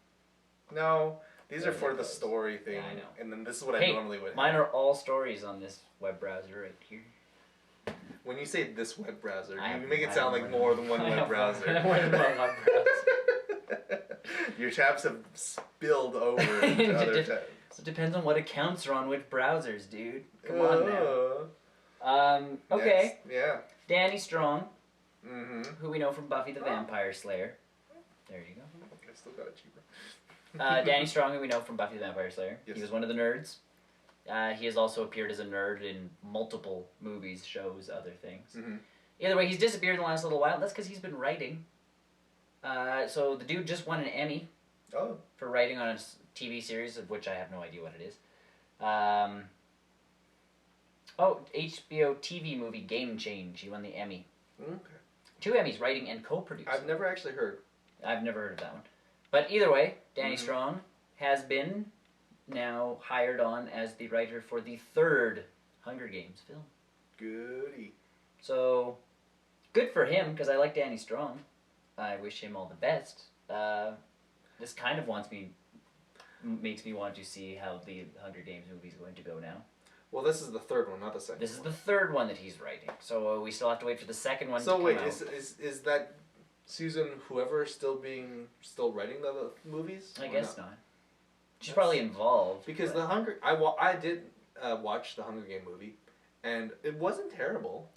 No. These are for the story thing. Yeah, I know. And then this is what I normally would have. Mine are all stories on this web browser right here. When you say this web browser, you make it sound like more than one web browser. More than one web browser. Your tabs have spilled over into other tabs. It depends on what accounts are on which browsers, dude. Come on now. Okay. Next. Yeah. Danny Strong, who we know from Buffy the Vampire Slayer. There you go. I still got it cheaper. Danny Strong, who we know from Buffy the Vampire Slayer. Yes. He was one of the nerds. He has also appeared as a nerd in multiple movies, shows, other things. Either way, he's disappeared in the last little while. That's because he's been writing. So the dude just won an Emmy for writing on a TV series, of which I have no idea what it is. HBO TV movie Game Change. He won the Emmy. Okay. 2 Emmys, writing and co-producing. I've never actually heard. I've never heard of that one. But either way, Danny Strong has been now hired on as the writer for the 3rd Hunger Games film. Goody. So, good for him, because I like Danny Strong. I wish him all the best. This kind of makes me want to see how the Hunger Games movie is going to go now. Well, this is the 3rd one, not the 2nd. This is the 3rd one that he's writing. So we still have to wait for the 2nd one to come out. So wait, is that Susan, whoever still writing the movies? I guess not. She's probably involved. Because I did watch the Hunger Game movie, and it wasn't terrible.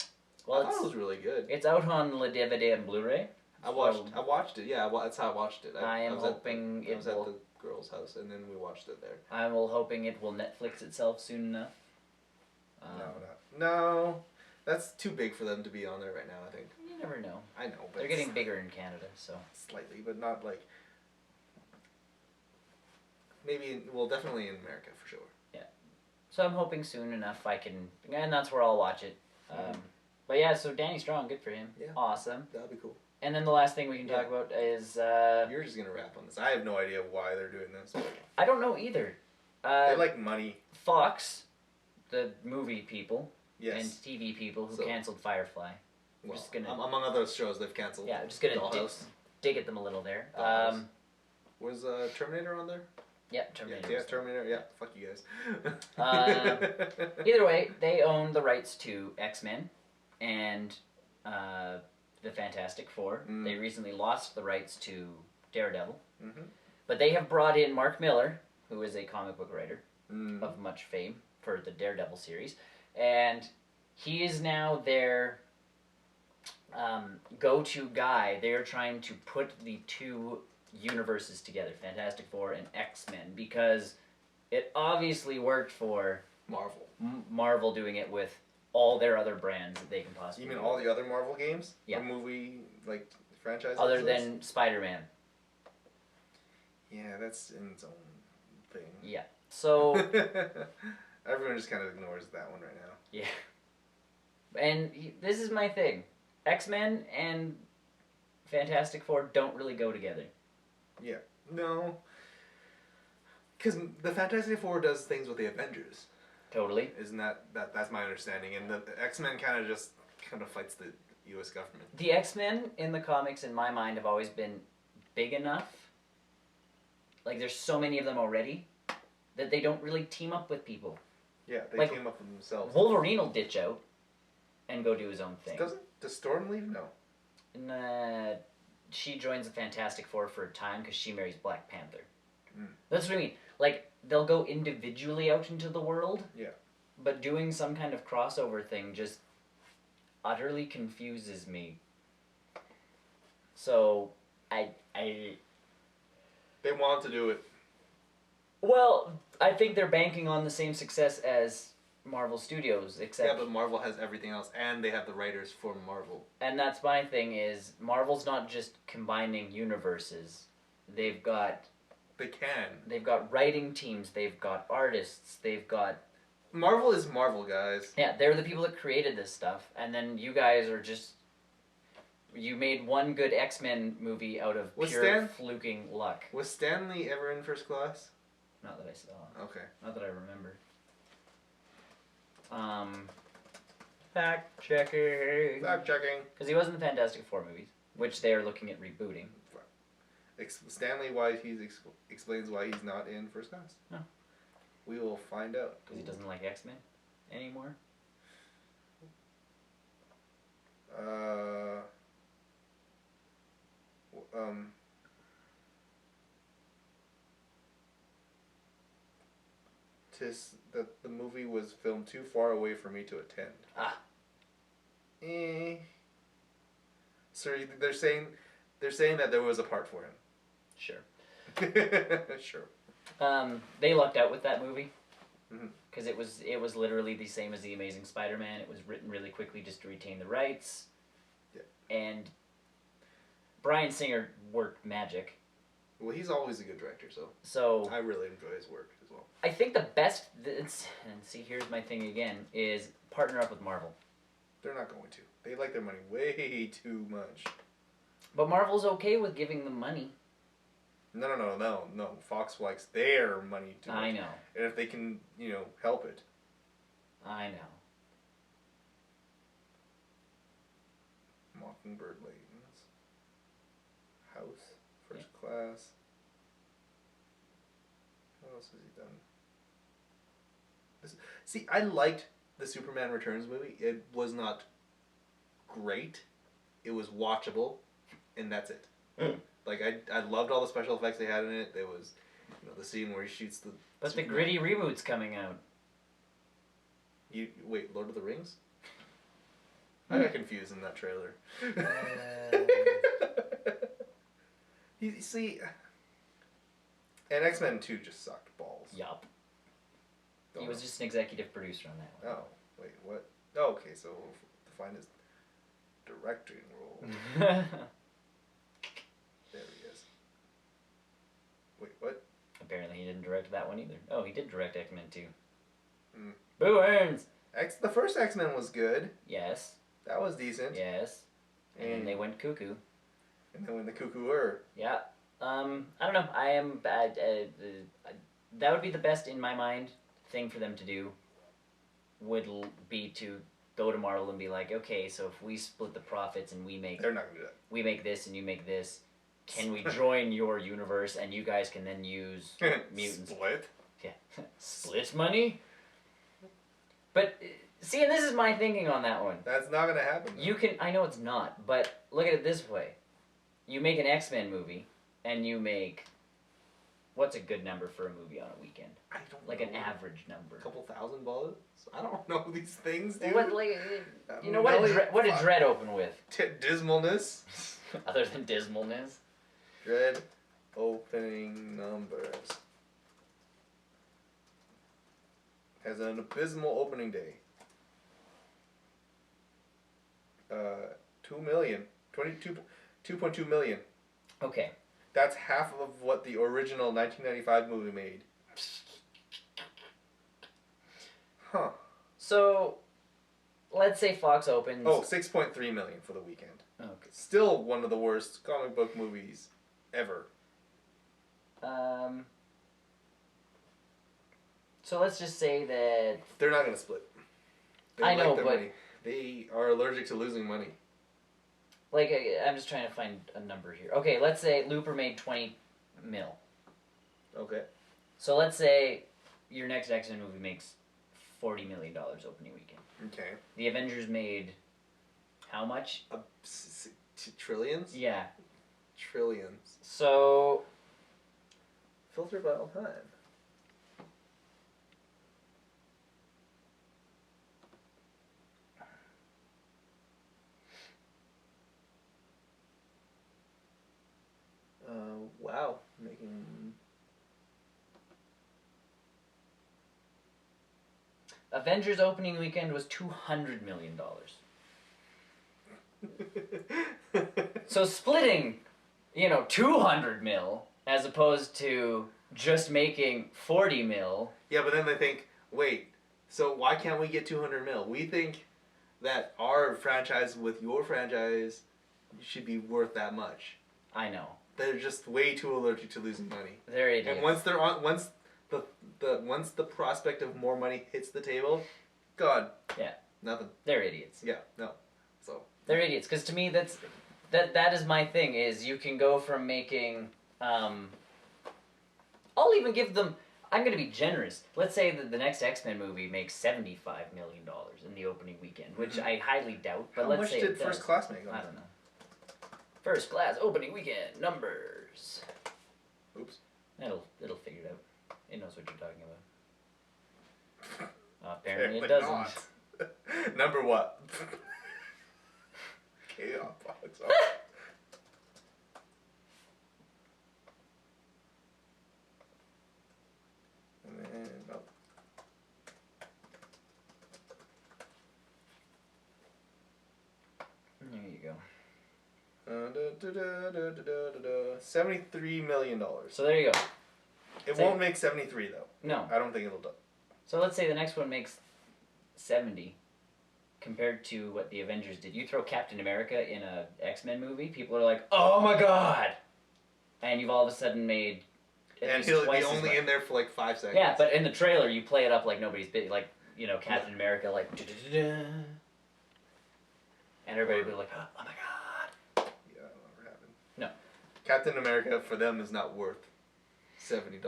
Well, I thought it was really good. It's out on Le DVD and Blu-ray. I watched it. Yeah, that's how I watched it. I was at the girl's house, and then we watched it there. I'm hoping it will Netflix itself soon enough. No. That's too big for them to be on there right now, I think. You never know. I know, but they're getting bigger in Canada, so. Slightly, but not like... definitely in America, for sure. Yeah. So I'm hoping soon enough I can... And that's where I'll watch it. But yeah, so Danny Strong, good for him. Yeah. Awesome. That'd be cool. And then the last thing we can talk about is... You're just going to wrap on this. I have no idea why they're doing this. I don't know either. They like money. Fox, the movie people... Yes. And TV people who canceled Firefly. Well, just gonna, among other shows they've canceled. Yeah, I'm just gonna dig at them a little there. Was Terminator on there? Yeah, Terminator. Yeah, Terminator. Yeah, fuck you guys. Either way, they own the rights to X-Men and the Fantastic Four. They recently lost the rights to Daredevil. But they have brought in Mark Miller, who is a comic book writer of much fame for the Daredevil series. And he is now their go-to guy. They're trying to put the two universes together, Fantastic Four and X-Men, because it obviously worked for Marvel. Marvel doing it with all their other brands that they can possibly. You mean all the other Marvel games? Yeah. The movie, franchise? Other than Spider-Man. Yeah, that's in its own thing. Yeah. So... Everyone just kind of ignores that one right now. Yeah. And this is my thing. X-Men and Fantastic Four don't really go together. Yeah. No. Because the Fantastic Four does things with the Avengers. Totally. Isn't that's my understanding. And the X-Men kind of fights the U.S. government. The X-Men in the comics, in my mind, have always been big enough. Like, there's so many of them already that they don't really team up with people. Yeah, they team up with themselves. Wolverine will ditch out and go do his own thing. Does Storm leave? No. And, she joins the Fantastic Four for a time because she marries Black Panther. That's what I mean. Like, they'll go individually out into the world. Yeah. But doing some kind of crossover thing just utterly confuses me. So, They want to do it. Well, I think they're banking on the same success as Marvel Studios, except... Yeah, but Marvel has everything else, and they have the writers for Marvel. And that's my thing, is Marvel's not just combining universes. They've got... They can. They've got writing teams, they've got artists, they've got... Marvel is Marvel, guys. Yeah, they're the people that created this stuff, and then you guys are just... You made one good X-Men movie out of pure fluking luck. Was Stan Lee ever in First Class? Not that I saw. Okay. Not that I remember. Fact checking. Fact checking. Because he was in the Fantastic Four movies, which they are looking at rebooting. Stanley explains why he's not in First Class. No. We will find out. Because he doesn't like X-Men anymore. That the movie was filmed too far away for me to attend. So they're saying that there was a part for him. Sure. Sure. They lucked out with that movie. Because it was literally the same as The Amazing Spider-Man. It was written really quickly just to retain the rights. Yeah. And Bryan Singer worked magic. Well, he's always a good director, so I really enjoy his work as well. I think the best, and see, here's my thing again, is partner up with Marvel. They're not going to. They like their money way too much. But Marvel's okay with giving them money. No. Fox likes their money too much. I know. And if they can, help it. I know. Mockingbird Lanes. House. First Class. What else has he done? See, I liked the Superman Returns movie. It was not great. It was watchable. and that's it. Like I loved all the special effects they had in it. There was, the scene where he shoots the. But the gritty reboot's coming out. Wait, Lord of the Rings? I got confused in that trailer. You see, and X-Men 2 just sucked balls. Yup. He was just an executive producer on that one. Oh, wait, what? Oh, okay, so define his directing role. There he is. Wait, what? Apparently he didn't direct that one either. Oh, he did direct X-Men 2. Mm. Boo earns! The first X-Men was good. Yes. That was decent. Yes. And then they went cuckoo. And then when the cuckoo were. Yeah. I don't know. I am bad. That would be the best, in my mind, thing for them to do. Would be to go to Marvel and be like, okay, so if we split the profits and we make... They're not gonna do that. We make this and you make this. Can we join your universe and you guys can then use mutants? Split? Yeah. Split money? But, see, and this is my thinking on that one. That's not gonna happen. Though. I know it's not, but look at it this way. You make an X-Men movie, and you make, what's a good number for a movie on a weekend? I don't know. Like an average number. A couple $1,000? I don't know these things, dude. What, like, what did Dread open with? Dismalness. Other than dismalness? Dread opening numbers. Has an abysmal opening day. 2 million. 2.2 million. Okay. That's half of what the original 1995 movie made. Huh. So, let's say Fox opens... Oh, 6.3 million for the weekend. Okay. Still one of the worst comic book movies ever. So let's just say that... They're not going to split. I know, but... money. They are allergic to losing money. Like, I'm just trying to find a number here. Okay, let's say Looper made 20 mil. Okay. So let's say your next X-Men movie makes $40 million opening weekend. Okay. The Avengers made how much? Trillions? Yeah. Trillions. So... Filter by all time. Wow. Making... Avengers opening weekend was $200 million. So splitting, 200 mil as opposed to just making 40 mil. Yeah, but then they think, wait, so why can't we get 200 mil? We think that our franchise with your franchise should be worth that much. I know. They're just way too allergic to losing money. They're idiots. And once they're on, once the prospect of more money hits the table, God. Yeah. Nothing. They're idiots. Yeah. No. So. They're idiots, because to me that is my thing. Is you can go from making. I'll even give them. I'm going to be generous. Let's say that the next X-Men movie makes $75 million in the opening weekend, which I highly doubt. But let's say how much did First Class make? I don't know. First Class opening weekend numbers. Oops. It'll figure it out. It knows what you're talking about. Apparently it doesn't. Not. Number what? Chaos box. Oh. And then, oh. There you go. $73 million. So there you go. It won't make 73 though. No. I don't think it'll do. So let's say the next one makes 70 compared to what the Avengers did. You throw Captain America in a X-Men movie, people are like, oh my god! And you've all of a sudden made and he'll be only in there for like 5 seconds. Yeah, but in the trailer you play it up like nobody's big, like, Captain America, like, da-da-da-da. And everybody will be like, oh my god. Yeah, that'll never happen. No. Captain America for them is not worth $70,000.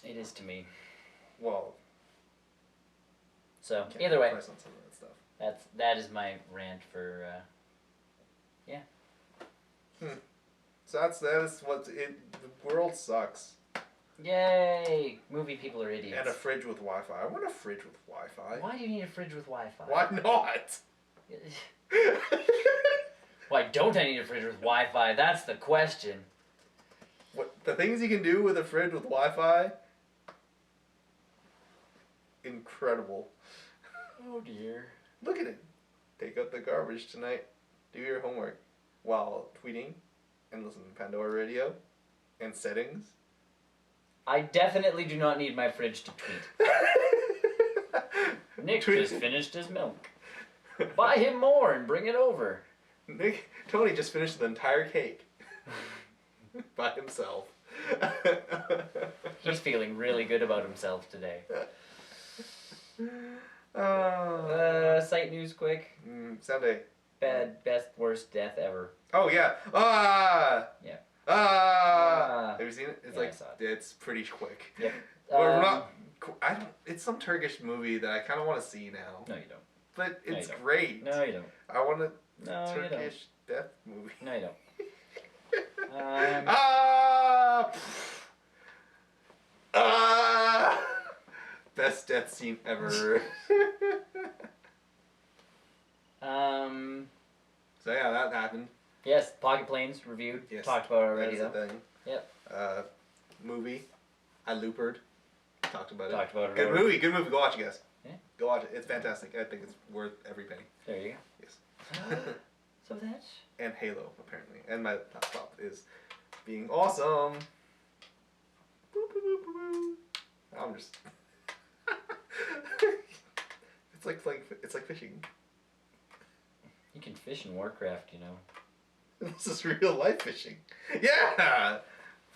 It is to me. Well. So either way, on some of that stuff. that is my rant for that is what it. The world sucks. Yay! Movie people are idiots. And a fridge with Wi-Fi. I want a fridge with Wi-Fi. Why do you need a fridge with Wi-Fi? Why not? Why don't I need a fridge with Wi-Fi? That's the question. What the things you can do with a fridge with Wi-Fi? Incredible. Oh dear. Look at it. Take out the garbage tonight. Do your homework while tweeting and listen to Pandora Radio and settings. I definitely do not need my fridge to tweet. Nick just finished his milk. Buy him more and bring it over. Tony just finished the entire cake. By himself. He's feeling really good about himself today. Site news quick. Sunday. Best, worst death ever. Oh yeah. Yeah. Have you seen it? It's yeah, it's pretty quick. Yep. We're not. I don't. It's some Turkish movie that I kind of want to see now. No, you don't. But it's great. No, you don't. I want a Turkish death movie. No, you don't. Best death scene ever. So yeah, that happened. Yes, Pocket Planes reviewed. Yes, talked about it already that's though. The thing. Yep. Movie. I Loopered. Talked about it. Good movie. Good movie. Go watch it, guys. Yeah. Go watch it. It's fantastic. I think it's worth every penny. There you go. Yes. So that. And Halo, apparently. And my laptop is being awesome. Boop, boop, boop, boop. I'm just. It's like fishing. You can fish in Warcraft, you know. This is real life fishing. Yeah!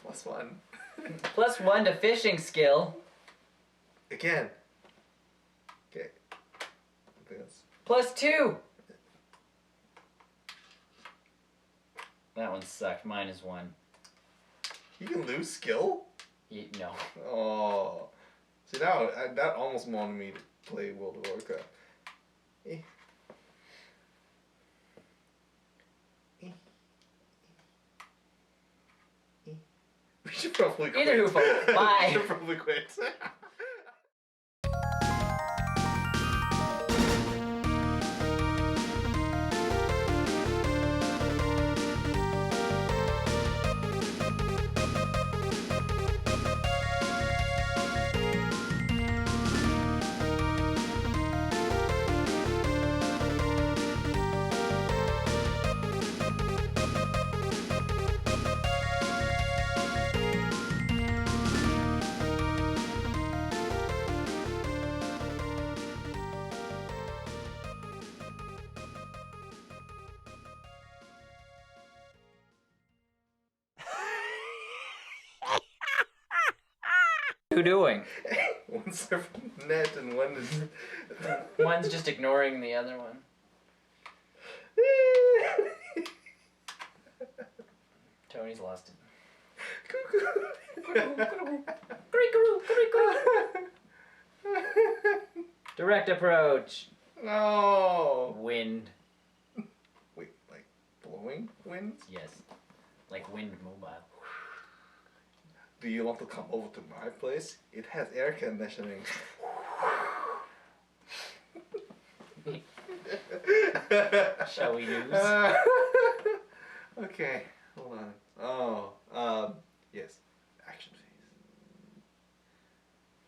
+1. +1 to fishing skill. Again. Okay. I think +2. that's... That one sucked. -1. You can lose skill? No. Oh. See, now, that almost wanted me to play World of Warcraft. We should probably quit. Either who, bye. We should probably quit. Who doing? One's surfing the net and one is... One's just ignoring the other one. Tony's lost it. Direct approach. No. Wind. Wait, like blowing winds? Yes. Like wind mobile. Do you want to come over to my place? It has air conditioning. Shall we use? Okay, hold on. Oh, yes.